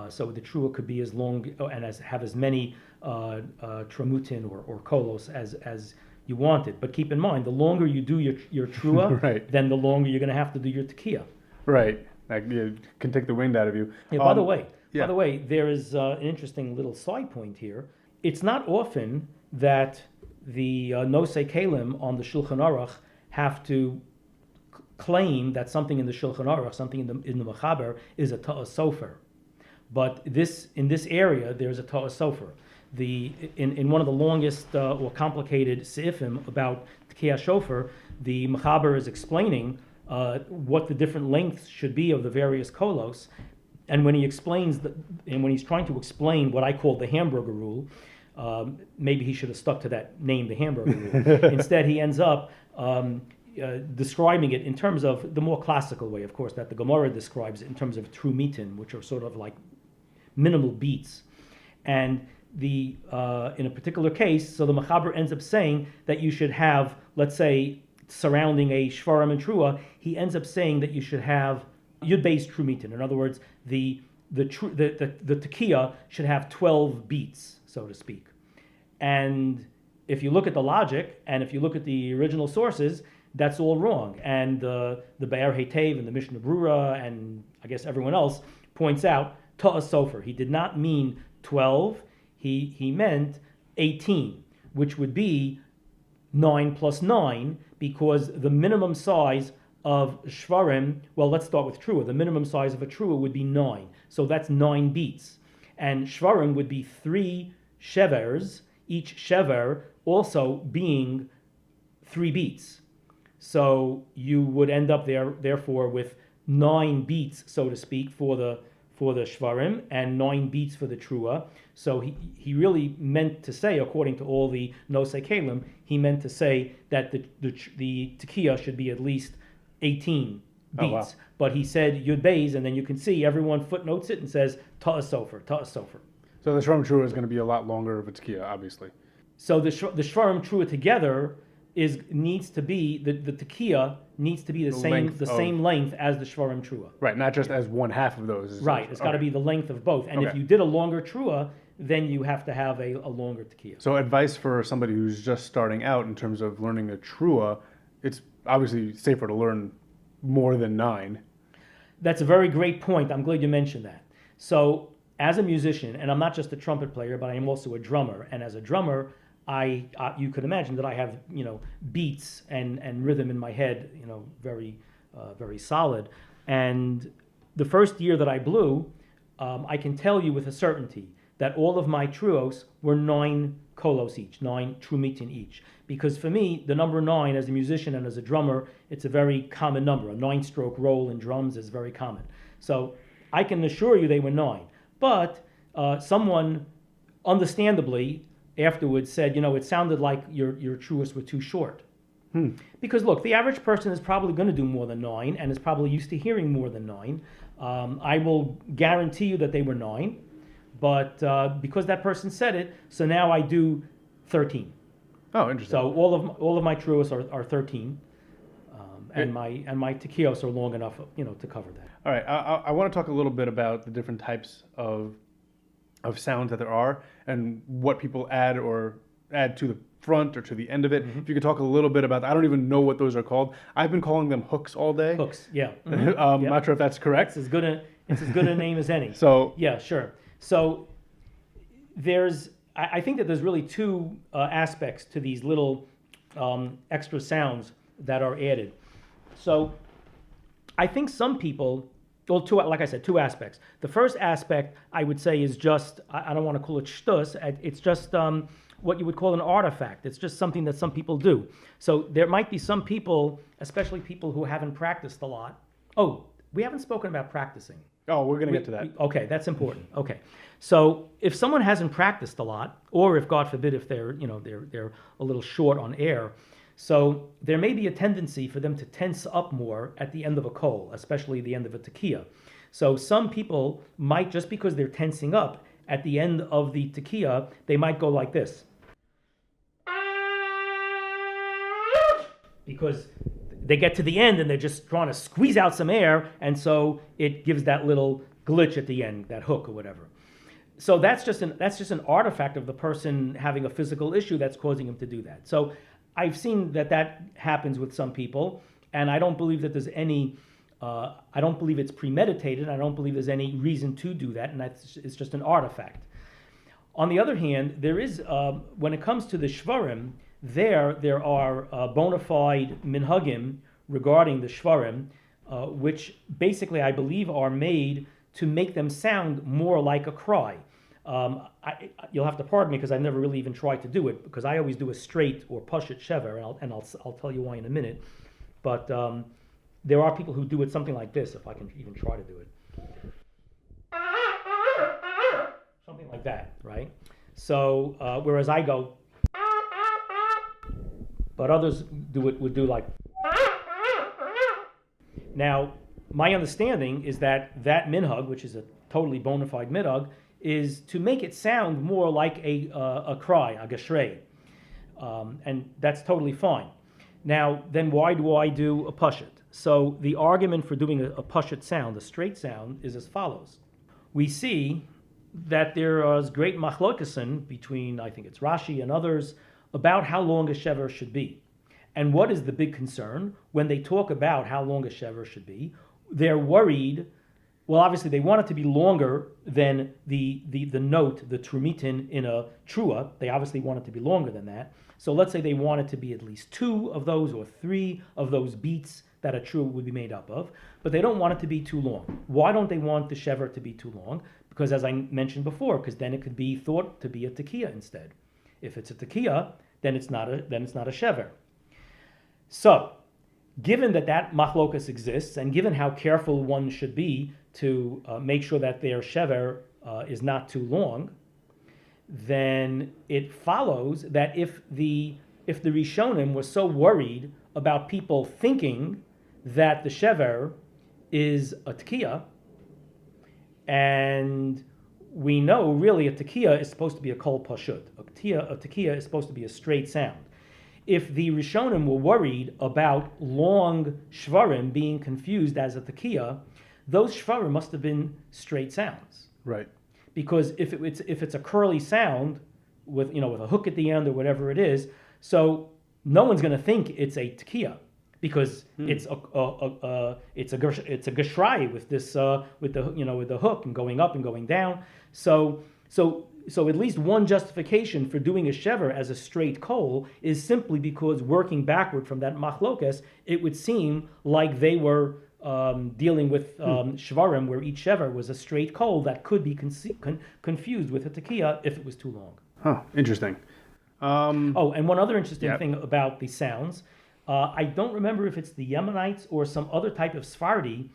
S3: So the trua could be as long and have as many tramutin or kolos as you wanted. But keep in mind, the longer you do your trua,
S2: right,
S3: then the longer you're going to have to do your tekiah.
S2: Right. It can take the wind out of you.
S3: Yeah, by the way, there is an interesting little side point here. It's not often that the nosei kelim on the Shulchan Aruch have to claim that something in the Shulchan Aruch, something in the Mechaber, is a ta'as sofer. But in this area, there's a ta'as sofer. In one of the longest or complicated seifim about Tekiah Shofar, the Mechaber is explaining what the different lengths should be of the various kolos, and when he's trying to explain what I call the hamburger rule, maybe he should have stuck to that name, the hamburger rule. Instead, he ends up describing it in terms of the more classical way, of course, that the Gemara describes it in terms of trumitin, which are sort of like minimal beats. And in a particular case, so the Mechaber ends up saying that you should have, let's say, surrounding a shvarim and trua, he ends up saying that you should have yud-beis trumitin. In other words, the tekiah should have 12 beats, so to speak. And if you look at the logic, and if you look at the original sources, that's all wrong. And the Be'er Heitev and the Mishnah Brura and I guess everyone else points out ta'as sofer. He did not mean 12. He meant 18, which would be 9 plus 9, because the minimum size of shvarim, well, let's start with trua. The minimum size of a trua would be 9. So that's 9 beats. And shvarim would be 3 shevers, each shever also being 3 beats. So you would end up therefore with 9 beats, so to speak, for the shvarim and 9 beats for the trua. So he really meant to say, according to all the nosei kelim, he meant to say that the tekiah should be at least 18 beats.
S2: Oh, wow.
S3: But he said yud beis, and then you can see everyone footnotes it and says ta'as sofer, ta'as sofer.
S2: So the shvarim trua is going to be a lot longer of a tekiah, obviously.
S3: So the shvarim trua together needs to be the tekiah needs to be the same length as the shvarim trua.
S2: Right, not just as one half of those.
S3: Right, it's got to be the length of both. And if you did a longer trua, then you have to have a longer tekiah.
S2: So advice for somebody who's just starting out in terms of learning a trua, it's obviously safer to learn more than 9.
S3: That's a very great point. I'm glad you mentioned that. So as a musician, and I'm not just a trumpet player, but I am also a drummer. And as a drummer, you could imagine that I have beats and rhythm in my head, very very solid. And the first year that I blew, I can tell you with a certainty that all of my truos were 9 kolos each, 9 trumitin each. Because for me, the number 9 as a musician and as a drummer, it's a very common number. A 9-stroke roll in drums is very common. So I can assure you they were 9. But someone, understandably, afterwards said, it sounded like your truists were too short. Because look, the average person is probably going to do more than 9 and is probably used to hearing more than 9. I will guarantee you that they were 9, but because that person said it, so now I do 13.
S2: Oh, interesting.
S3: So all of my truists are 13, and my tequios are long enough, to cover that.
S2: All right, I want to talk a little bit about the different types of sounds that there are and what people add to the front or to the end of it. If you could talk a little bit about that. I don't even know what those are called. I've been calling them hooks all day.
S3: Hooks, yeah.
S2: I'm not sure if that's correct.
S3: It's as good a name as any.
S2: So
S3: yeah, sure. So I think that there's really two aspects to these little extra sounds that are added. So I think some people, like I said, two aspects. The first aspect I would say is just, I don't want to call it shtus, it's just what you would call an artifact. It's just something that some people do. So there might be some people, especially people who haven't practiced a lot. Oh, we haven't spoken about practicing.
S2: Oh, we're going to get to that.
S3: Okay, that's important. Okay. So if someone hasn't practiced a lot, or if, God forbid, if they're a little short on air, so there may be a tendency for them to tense up more at the end of a kol, especially the end of a tekiah. So some people might, just because they're tensing up at the end of the tekiah, they might go like this. Because they get to the end and they're just trying to squeeze out some air, and so it gives that little glitch at the end, that hook or whatever. So that's just an artifact of the person having a physical issue that's causing him to do that. So I've seen that happens with some people, and I don't believe that there's any. I don't believe it's premeditated. I don't believe there's any reason to do that, and it's just an artifact. On the other hand, there is when it comes to the shvarim, there are bona fide minhagim regarding the shvarim, which basically I believe are made to make them sound more like a cry. You'll have to pardon me because I've never really even tried to do it, because I always do a straight or push it shever, and I'll tell you why in a minute. But there are people who do it something like this, if I can even try to do it. Something like that, right? So whereas I go, but others would do like. Now, my understanding is that minhag, which is a totally bona fide minhag, is to make it sound more like a cry, a geshrei. And that's totally fine. Now, then why do I do a pushit? So the argument for doing a pushit sound, a straight sound, is as follows. We see that there is great machlokasin between, I think it's Rashi and others, about how long a shever should be. And what is the big concern when they talk about how long a shever should be? They're worried. Well, obviously, they want it to be longer than the note, the trumitin in a trua. They obviously want it to be longer than that. So let's say they want it to be at least 2 of those or 3 of those beats that a trua would be made up of. But they don't want it to be too long. Why don't they want the shever to be too long? Because as I mentioned before, because then it could be thought to be a tekiah instead. If it's a tekiah, then it's not a shever. So, given that machlokas exists, and given how careful one should be to make sure that their shever is not too long, then it follows that if the Rishonim were so worried about people thinking that the shever is a tekiah, and we know really a tekiah is supposed to be a kol pashut. A tekiah is supposed to be a straight sound. If the Rishonim were worried about long shvarim being confused as a tekiah, those shvarim must have been straight sounds.
S2: Right. Because
S3: if it's a curly sound with a hook at the end or whatever it is, so no one's going to think it's a tekiah, because it's a geshrei with this with the hook and going up and going down. So at least one justification for doing a shever as a straight kol is simply because, working backward from that machlokas, it would seem like they were dealing with shvarim where each shever was a straight kol that could be confused with a tekiah if it was too long.
S2: Huh, interesting.
S3: Oh, and one other interesting
S2: Yep.
S3: thing about the sounds, I don't remember if it's the Yemenites or some other type of Sephardi.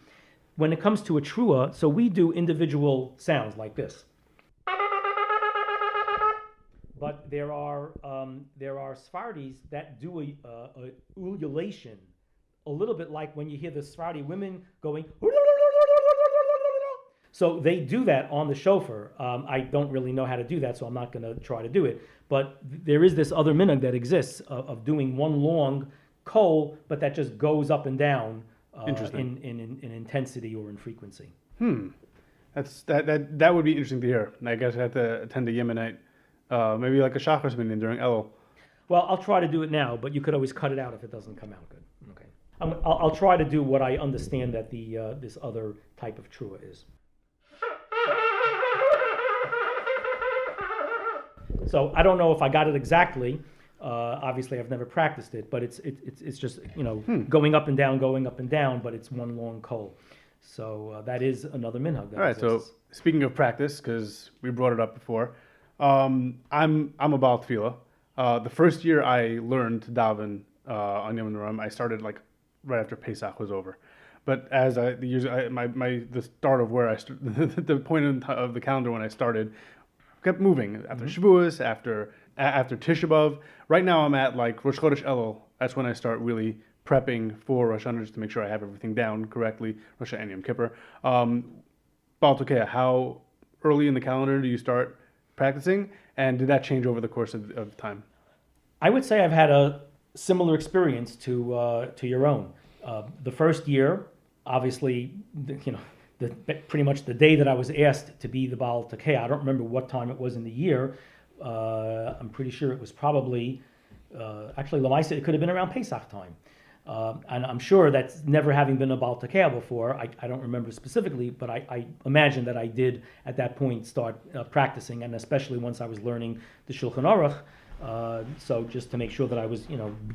S3: When it comes to a trua, so we do individual sounds like this. But there are Sfardis that do a ululation, a little bit like when you hear the Sephardi women going. So they do that on the shofar. I don't really know how to do that, so I'm not going to try to do it. But there is this other minhag that exists of doing one long kol, but that just goes up and down in intensity or in frequency.
S2: That would be interesting to hear. I guess I have to attend a Yemenite, maybe like a Shachar minyan during Elul.
S3: Well, I'll try to do it now, but you could always cut it out if it doesn't come out good. Okay. I'll try to do what I understand that this other type of trua is. So I don't know if I got it exactly. Obviously, I've never practiced it, but it's just going up and down, but it's one long kol. So that is another minhag.
S2: All right. So speaking of practice, because we brought it up before, I'm a Ba'al Tefillah. The first year I learned to daven on Yom Noram, I started like right after Pesach was over. But as the start of where the point of the calendar when I started kept moving after Shavuos, after Tisha B'Av. Right now I'm at like Rosh Chodesh Elul. That's when I start really prepping for Rosh Hashanah just to make sure I have everything down correctly. Rosh Hashanah and Yom Kippur. Ba'al Tokeah, how early in the calendar do you start practicing? And did that change over the course of time?
S3: I would say I've had a similar experience to your own. The first year, obviously, pretty much the day that I was asked to be the Ba'al Tokeah, I don't remember what time it was in the year. I'm pretty sure it was probably, actually, Lamaisa, it could have been around Pesach time. And I'm sure that's never having been a Ba'al Tokeah before. I don't remember specifically, but I imagine that I did at that point start practicing, and especially once I was learning the Shulchan Aruch. So just to make sure that I was,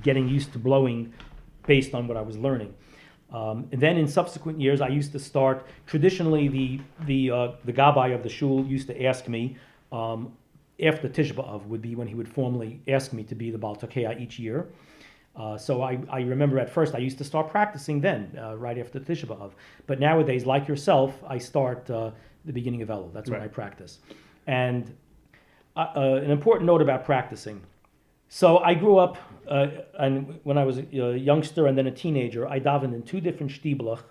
S3: getting used to blowing based on what I was learning. And then in subsequent years, I used to start. Traditionally, the gabbai of the shul used to ask me after Tisha B'Av would be when he would formally ask me to be the Ba'al Tokeah each year. So I remember at first I used to start practicing then, right after Tisha B'Av. But nowadays, like yourself, I start the beginning of Elul. That's when I practice. And an important note about practicing. So I grew up, and when I was a youngster and then a teenager, I davened in two different shtiblach,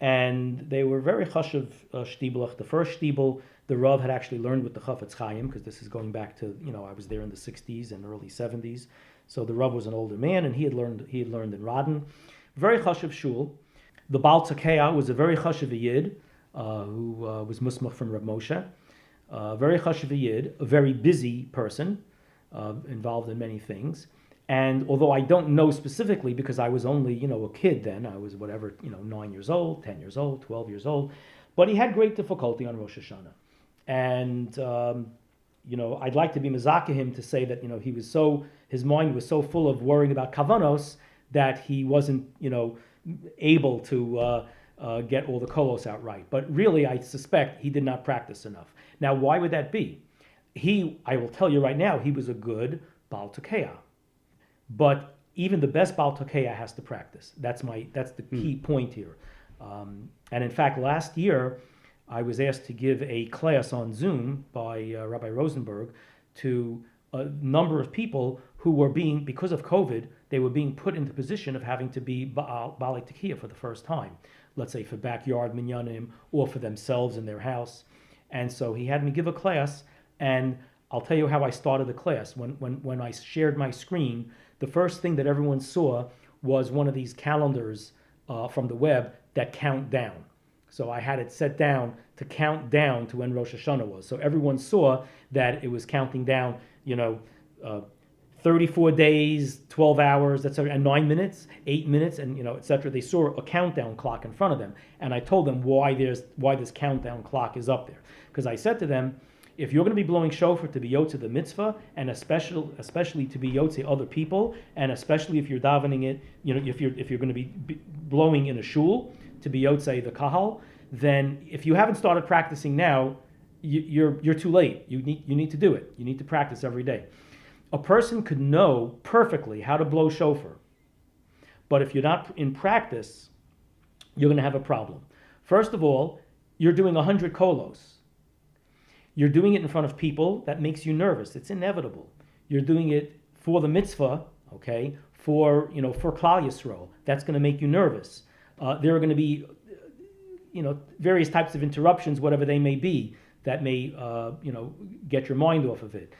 S3: and they were very chashuv shtiblach. The first shtibel, the Rav had actually learned with the Chafetz Chaim, because this is going back to, I was there in the 60s and early 70s. So the Rav was an older man, and he had learned in Radin. Very chashuv shul. The Ba'al Tokeah was a very chashuv yid who was musmach from Reb Moshe. Very chashuv yid, a very busy person. Involved in many things, and although I don't know specifically because I was only a kid then, I was 9 years old, 10 years old, 12 years old, but he had great difficulty on Rosh Hashanah, and I'd like to be mezakeh him to say that his mind was so full of worrying about kavanos that he wasn't able to get all the kolos out right. But really, I suspect he did not practice enough. Now, why would that be? I will tell you right now, he was a good Ba'al Tokeah. But even the best Ba'al Tokeah has to practice. That's the key point here. And in fact, last year, I was asked to give a class on Zoom by Rabbi Rosenberg to a number of people who were because of COVID, they were being put in the position of having to be Ba'al Tokeah for the first time. Let's say for backyard minyanim or for themselves in their house. And so he had me give a class. And I'll tell you how I started the class. When I shared my screen, the first thing that everyone saw was one of these calendars from the web that count down. So I had it set down to count down to when Rosh Hashanah was. So everyone saw that it was counting down, 34 days, 12 hours, etc., and 9 minutes, 8 minutes, and etc. They saw a countdown clock in front of them, and I told them why this countdown clock is up there, because I said to them, if you're going to be blowing shofar to be yotze the mitzvah, and especially to be yotze other people, and especially if you're davening it, if you're going to be blowing in a shul to be yotze the kahal, then if you haven't started practicing now, you're too late. You need to do it. You need to practice every day. a person could know perfectly how to blow shofar, but if you're not in practice, you're going to have a problem. First of all, you're doing 100 kolos. You're doing it in front of people. That makes you nervous. It's inevitable. You're doing it for the mitzvah, okay, for Klal Yisrael. That's going to make you nervous. There are going to be, various types of interruptions, whatever they may be, that may, get your mind off of it.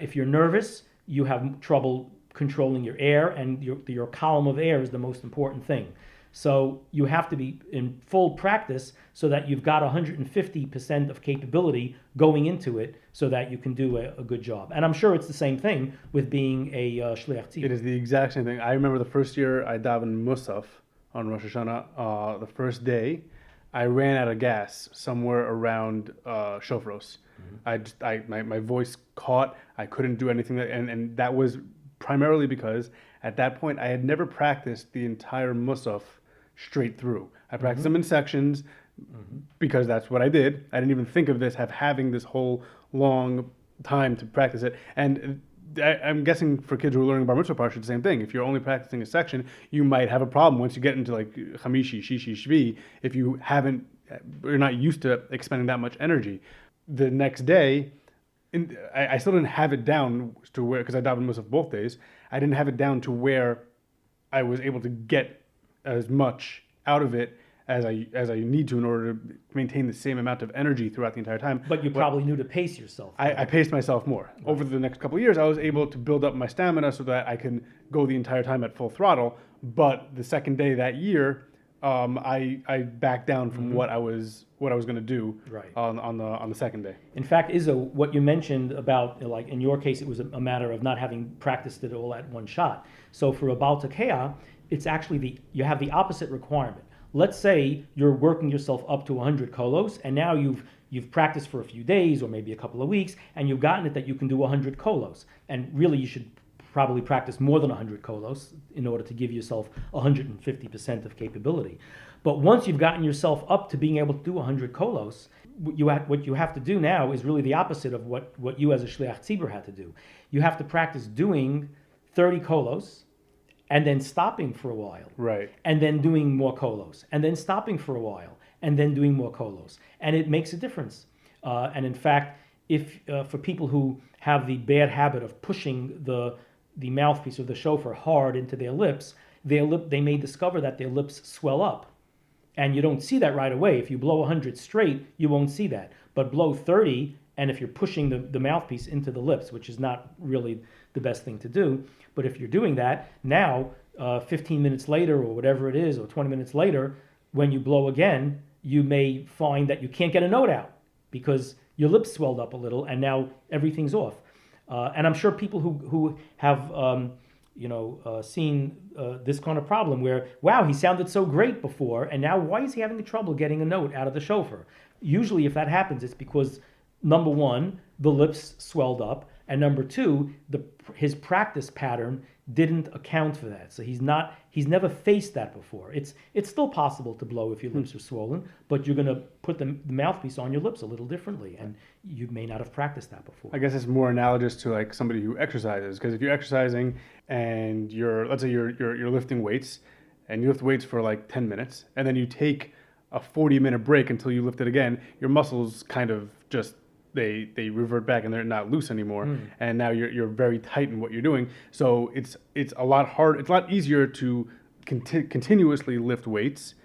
S3: If you're nervous, you have trouble controlling your air, and your column of air is the most important thing. So you have to be in full practice so that you've got 150% of capability going into it so that you can do a good job. And I'm sure it's the same thing with being a shliach tzibur.
S2: It is the exact same thing. I remember the first year I davened Musaf on Rosh Hashanah, the first day, I ran out of gas somewhere around Shofros. My voice caught. I couldn't do anything, and that was primarily because at that point I had never practiced the entire Musaf straight through. I practiced them in sections because that's what I did. I didn't even think of having this whole long time to practice it. And I'm guessing for kids who are learning Bar Mitzvah Parsha, the same thing. If you're only practicing a section, you might have a problem once you get into like Chamishi, Shishi, Shvi, if you're not used to expending that much energy. The next day, I still didn't have it down to where, because I davened Musaf both days, I didn't have it down to where I was able to get as much out of it as I need to in order to maintain the same amount of energy throughout the entire time.
S3: But you probably knew to pace yourself.
S2: I paced myself more. Right. Over the next couple of years, I was able to build up my stamina so that I can go the entire time at full throttle. But the second day that year, I backed down from what I was going to do on the second day.
S3: In fact, Izzo, what you mentioned about, like in your case, it was a matter of not having practiced it all at one shot. So for a Ba'al Tokeah, it's actually you have the opposite requirement. Let's say you're working yourself up to 100 kolos, and now you've practiced for a few days or maybe a couple of weeks, and you've gotten it that you can do 100 kolos. And really, you should probably practice more than 100 kolos in order to give yourself 150% of capability. But once you've gotten yourself up to being able to do 100 kolos, what you have to do now is really the opposite of what you as a shliach tzibur had to do. You have to practice doing 30 kolos, and then stopping for a while.
S2: Right.
S3: And then doing more kolos. And then stopping for a while. And then doing more kolos. And it makes a difference. And in fact, if for people who have the bad habit of pushing the mouthpiece of the shofar hard into their lips, they may discover that their lips swell up. And you don't see that right away. If you blow 100 straight, you won't see that. But blow 30, and if you're pushing the mouthpiece into the lips, which is not really the best thing to do, but if you're doing that, now 15 minutes later or whatever it is, or 20 minutes later, when you blow again, you may find that you can't get a note out because your lips swelled up a little and now everything's off. And I'm sure people who have seen this kind of problem where, wow, he sounded so great before, and now why is he having trouble getting a note out of the shofar? Usually if that happens, it's because, number one, the lips swelled up, and number two, his practice pattern didn't account for that. So he's never faced that before. It's still possible to blow if your lips are swollen, but you're going to put the mouthpiece on your lips a little differently, and you may not have practiced that before.
S2: I guess it's more analogous to like somebody who exercises, because if you're exercising and let's say you're lifting weights, and you lift weights for like 10 minutes, and then you take a 40-minute break until you lift it again, your muscles kind of just they revert back and they're not loose anymore, and now you're very tight in what you're doing. So it's a lot harder. It's a lot easier to continuously lift weights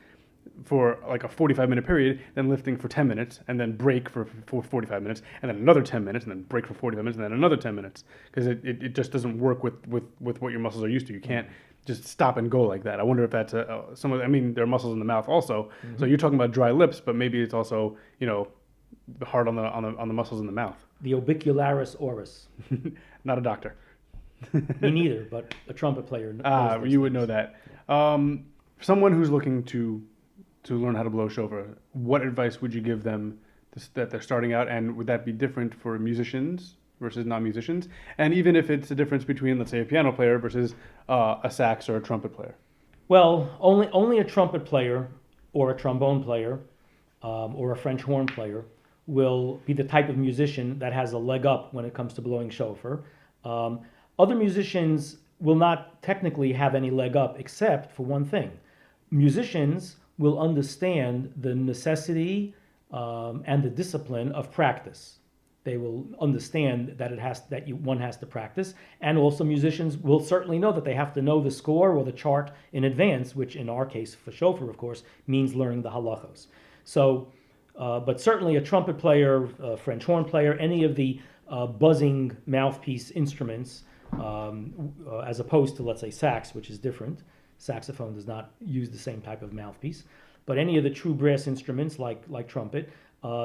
S2: for like a 45-minute period than lifting for 10 minutes and then break for 45 minutes and then another 10 minutes and then break for 45 minutes and then another 10 minutes, because it just doesn't work with what your muscles are used to. You can't just stop and go like that. I wonder if that's there are muscles in the mouth also. So you're talking about dry lips, but maybe it's also hard on the muscles in the mouth.
S3: The orbicularis oris.
S2: Not a doctor.
S3: Me neither, but a trumpet player.
S2: You would know that. Someone who's looking to learn how to blow shofar, what advice would you give them that they're starting out, and would that be different for musicians versus non-musicians? And even if it's a difference between, let's say, a piano player versus a sax or a trumpet player?
S3: Well, only a trumpet player or a trombone player or a French horn player will be the type of musician that has a leg up when it comes to blowing shofar. Other musicians will not technically have any leg up except for one thing. Musicians will understand the necessity and the discipline of practice. They will understand that one has to practice, and also musicians will certainly know that they have to know the score or the chart in advance, which in our case for shofar, of course, means learning the halachos. So, but certainly a trumpet player, a French horn player, any of the buzzing mouthpiece instruments, as opposed to, let's say, sax, which is different. Saxophone does not use the same type of mouthpiece, but any of the true brass instruments like trumpet,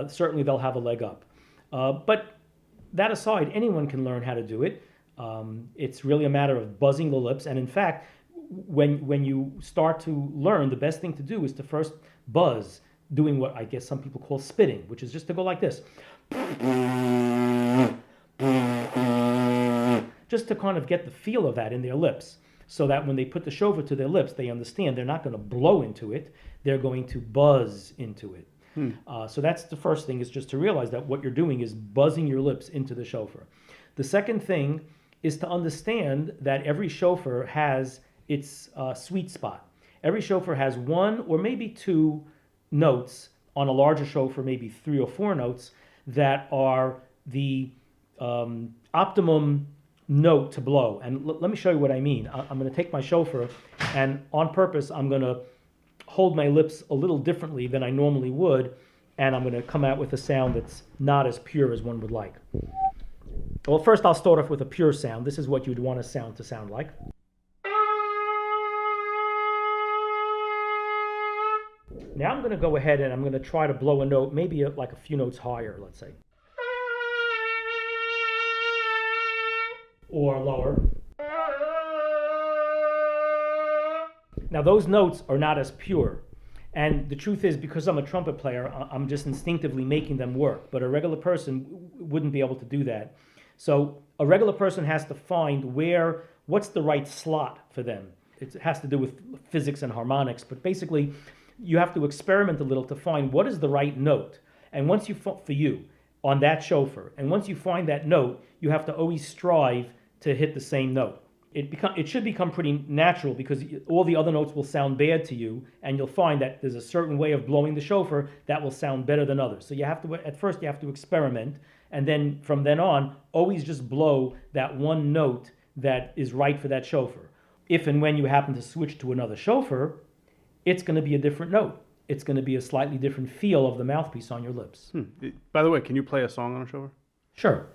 S3: certainly they'll have a leg up. But that aside, anyone can learn how to do it. It's really a matter of buzzing the lips. And in fact, when you start to learn, the best thing to do is to first buzz, doing what I guess some people call spitting, which is just to go like this. Just to kind of get the feel of that in their lips, so that when they put the shofar to their lips, they understand they're not going to blow into it, they're going to buzz into it. So that's the first thing, is just to realize that what you're doing is buzzing your lips into the shofar. The second thing is to understand that every shofar has its sweet spot. Every shofar has one or maybe two notes, on a larger shofar maybe 3 or 4 notes, that are the optimum note to blow. And let me show you what I mean. I'm going to take my shofar, and on purpose I'm going to hold my lips a little differently than I normally would, and I'm going to come out with a sound that's not as pure as one would like. Well, first I'll start off with a pure sound. This is what you'd want a sound to sound like. Now I'm going to go ahead and I'm going to try to blow a note, maybe like a few notes higher, let's say. Or lower. Now those notes are not as pure. And the truth is, because I'm a trumpet player, I'm just instinctively making them work. But a regular person wouldn't be able to do that. So a regular person has to find what's the right slot for them. It has to do with physics and harmonics, but basically you have to experiment a little to find what is the right note. And once you, for you, on that shofar, and once you find that note, you have to always strive to hit the same note. It should become pretty natural, because all the other notes will sound bad to you, and you'll find that there's a certain way of blowing the shofar that will sound better than others. So at first you have to experiment, and then from then on, always just blow that one note that is right for that shofar. If and when you happen to switch to another shofar, it's going to be a different note. It's going to be a slightly different feel of the mouthpiece on your lips.
S2: By the way, can you play a song on a shofar?
S3: Sure.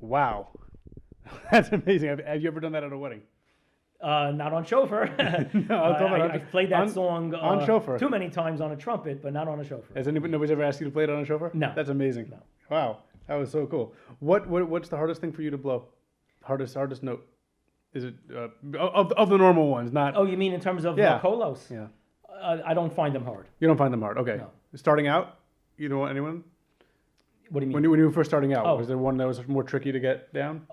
S2: Wow. That's amazing. Have you ever done that at a wedding?
S3: Not on shofar.
S2: No,
S3: I've played that song
S2: on shofar
S3: too many times on a trumpet, but not on a shofar.
S2: Nobody's ever asked you to play it on a shofar?
S3: No.
S2: That's amazing.
S3: No.
S2: Wow, that was so cool. What's the hardest thing for you to blow? Hardest note? Is it of the normal ones? Not.
S3: Oh, you mean in terms of kolos?
S2: Yeah.
S3: I don't find them hard.
S2: You don't find them hard. Okay.
S3: No.
S2: Starting out, you don't want anyone?
S3: What do you mean?
S2: When you were first starting out, was there one that was more tricky to get down?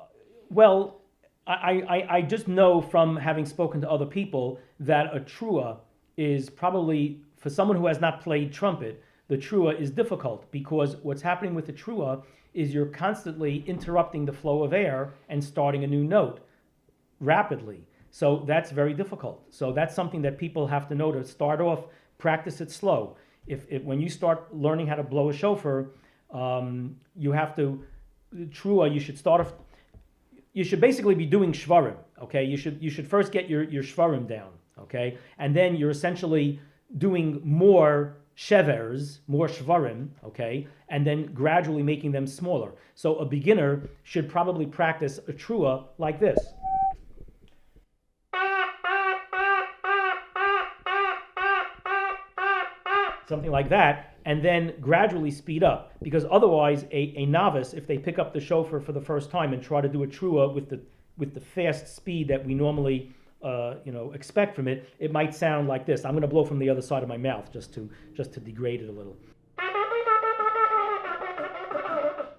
S3: Well, I just know from having spoken to other people that a trua is probably, for someone who has not played trumpet, the trua is difficult, because what's happening with the trua is you're constantly interrupting the flow of air and starting a new note rapidly. So that's very difficult. So that's something that people have to know to start off, practice it slow. If when you start learning how to blow a shofar, you have to, trua, you should start off, you should basically be doing shvarim, okay? You should first get your shvarim down, okay? And then you're essentially doing more shevers, more shvarim, okay? And then gradually making them smaller. So a beginner should probably practice a trua like this. Something like that, and then gradually speed up, because otherwise a novice, if they pick up the shofar for the first time and try to do a trua with the fast speed that we normally expect from it, it might sound like this. I'm going to blow from the other side of my mouth just to degrade it a little.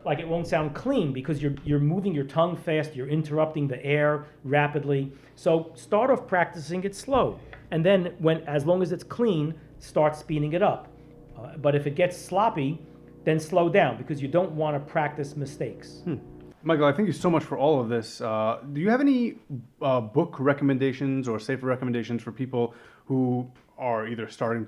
S3: like it won't sound clean because you're moving your tongue fast, you're interrupting the air rapidly. So start off practicing it slow, and then as long as it's clean, start speeding it up. But if it gets sloppy, then slow down because you don't want to practice mistakes.
S2: Michael, I thank you so much for all of this. Do you have any book recommendations or safer recommendations for people who are either starting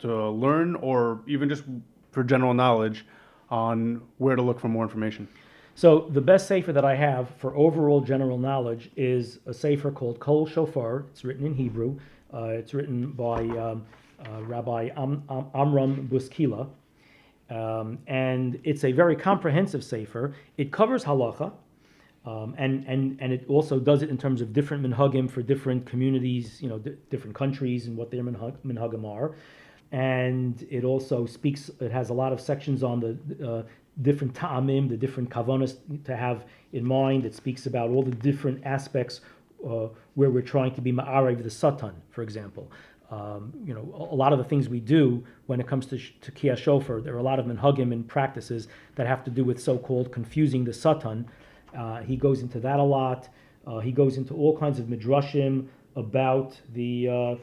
S2: to learn or even just for general knowledge on where to look for more information?
S3: So the best sefer that I have for overall general knowledge is a sefer called Kol Shofar. It's written in Hebrew. It's written by Rabbi Amram Buskila. And it's a very comprehensive sefer. It covers halacha, and it also does it in terms of different minhagim for different communities, different countries and what their minhagim are. And it also it has a lot of sections on the different ta'amim, the different kavanas to have in mind. It speaks about all the different aspects where we're trying to be ma'arev the satan, for example. A lot of the things we do when it comes to Tokeah Shofar, there are a lot of minhagim and practices that have to do with so-called confusing the satan. He goes into that a lot. He goes into all kinds of midrashim about the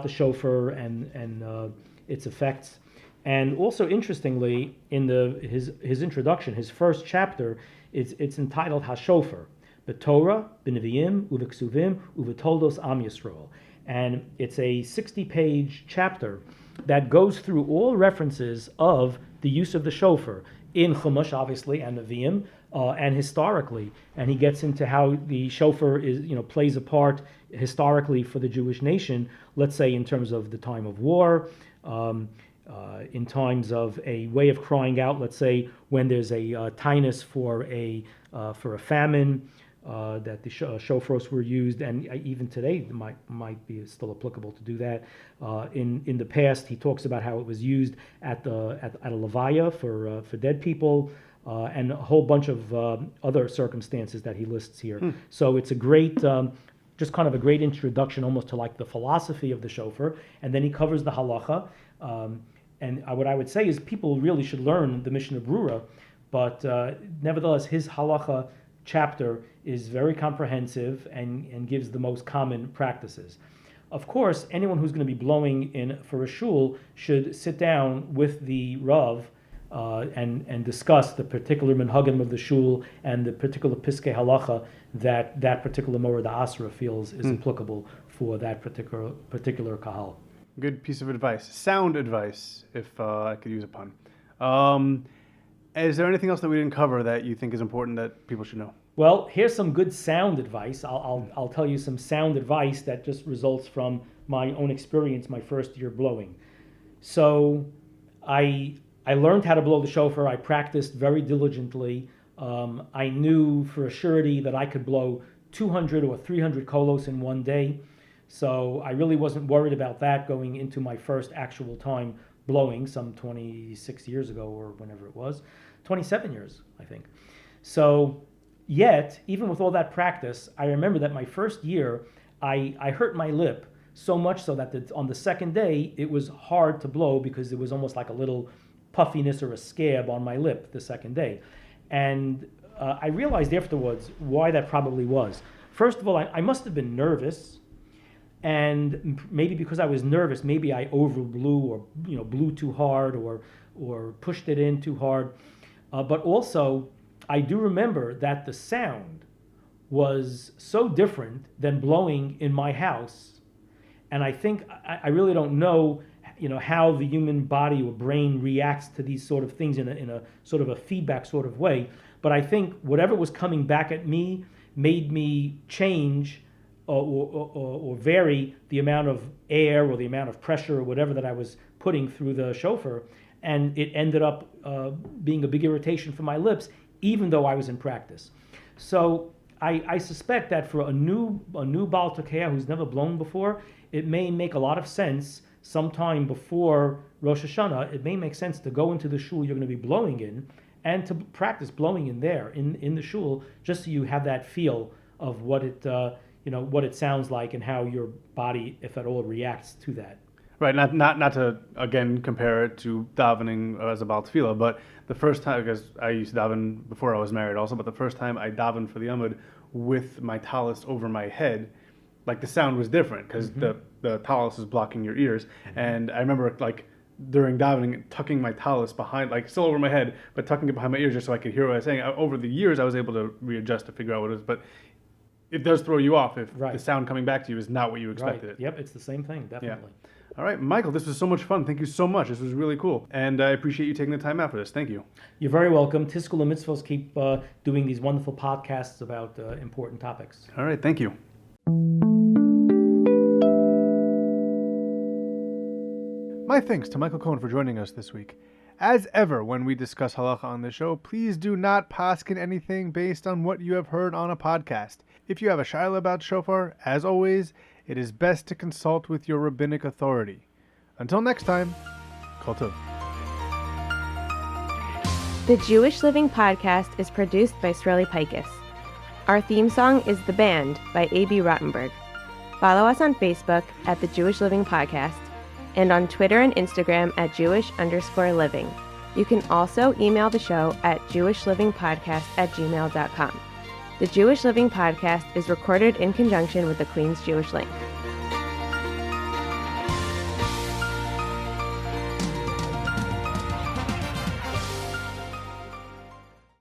S3: shofar and its effects. And also, interestingly, in his introduction, his first chapter, it's entitled HaShofar, B'Torah, B'Nevi'im, U'V'Ksuvim, U'V'Toldos Am Yisrael. And it's a 60-page chapter that goes through all references of the use of the shofar in Chumash, obviously, and Nevi'im, and historically. And he gets into how the shofar plays a part historically for the Jewish nation, let's say in terms of the time of war, in times of a way of crying out, let's say when there's a tinus for a famine, that the shofars were used, and even today it might be still applicable to do that. In the past, he talks about how it was used at a levaya for dead people, and a whole bunch of other circumstances that he lists here. So it's a great, just kind of a great introduction, almost to like the philosophy of the shofar, and then he covers the halacha. And what I would say is people really should learn the Mishnah Brura, but nevertheless, his halacha chapter is very comprehensive and gives the most common practices. Of course, anyone who's going to be blowing in for a shul should sit down with the Rav and discuss the particular minhagim of the shul and the particular piskei halacha that particular Moreh Asra feels is applicable for that particular kahal.
S2: Good piece of advice. Sound advice, if I could use a pun. Is there anything else that we didn't cover that you think is important that people should know?
S3: Well, here's some good sound advice. I'll tell you some sound advice that just results from my own experience my first year blowing. So I learned how to blow the shofar. I practiced very diligently. I knew for a surety that I could blow 200 or 300 kolos in one day. So I really wasn't worried about that going into my first actual time blowing some 26 years ago or whenever it was. 27 years, I think. So yet, even with all that practice, I remember that my first year, I hurt my lip so much so that on the second day, it was hard to blow because it was almost like a little puffiness or a scab on my lip the second day. And I realized afterwards why that probably was. First of all, I must have been nervous. And maybe because I was nervous, maybe I overblew or blew too hard or pushed it in too hard. But also, I do remember that the sound was so different than blowing in my house. And I think I really don't know, how the human body or brain reacts to these sort of things in a sort of a feedback sort of way. But I think whatever was coming back at me made me change or vary the amount of air or the amount of pressure or whatever that I was putting through the shofar, and it ended up being a big irritation for my lips, even though I was in practice. So I suspect that for a new Ba'al Tokeah who's never blown before, it may make a lot of sense sometime before Rosh Hashanah. It may make sense to go into the shul you're going to be blowing in and to practice blowing in there in the shul, just so you have that feel of what it what it sounds like and how your body, if at all, reacts to that.
S2: Right, not to again compare it to davening as a Ba'al Tefillah, but the first time, because I used to daven before I was married also, but the first time I davened for the Amud with my tallis over my head, like the sound was different because the tallis is blocking your ears, and I remember like during davening tucking my tallis behind, like still over my head, but tucking it behind my ears just so I could hear what I was saying. Over the years, I was able to readjust to figure out what it was, but it does throw you off if the sound coming back to you is not what you expected it.
S3: Yep, it's the same thing, definitely.
S2: Yeah. All right, Michael, this was so much fun. Thank you so much. This was really cool. And I appreciate you taking the time out for this. Thank you.
S3: You're very welcome. Tiskul and Mitzvos keep doing these wonderful podcasts about important topics.
S2: All right, thank you. My thanks to Michael Cohen for joining us this week. As ever, when we discuss halacha on the show, please do not paskin anything based on what you have heard on a podcast. If you have a shaila about shofar, as always, it is best to consult with your rabbinic authority. Until next time, Kol Tov.
S1: The Jewish Living Podcast is produced by Sreli Paikus. Our theme song is The Band by A.B. Rottenberg. Follow us on Facebook at The Jewish Living Podcast and on Twitter and Instagram at Jewish_living. You can also email the show at jewishlivingpodcast@gmail.com. The Jewish Living Podcast is recorded in conjunction with the Queens Jewish Link.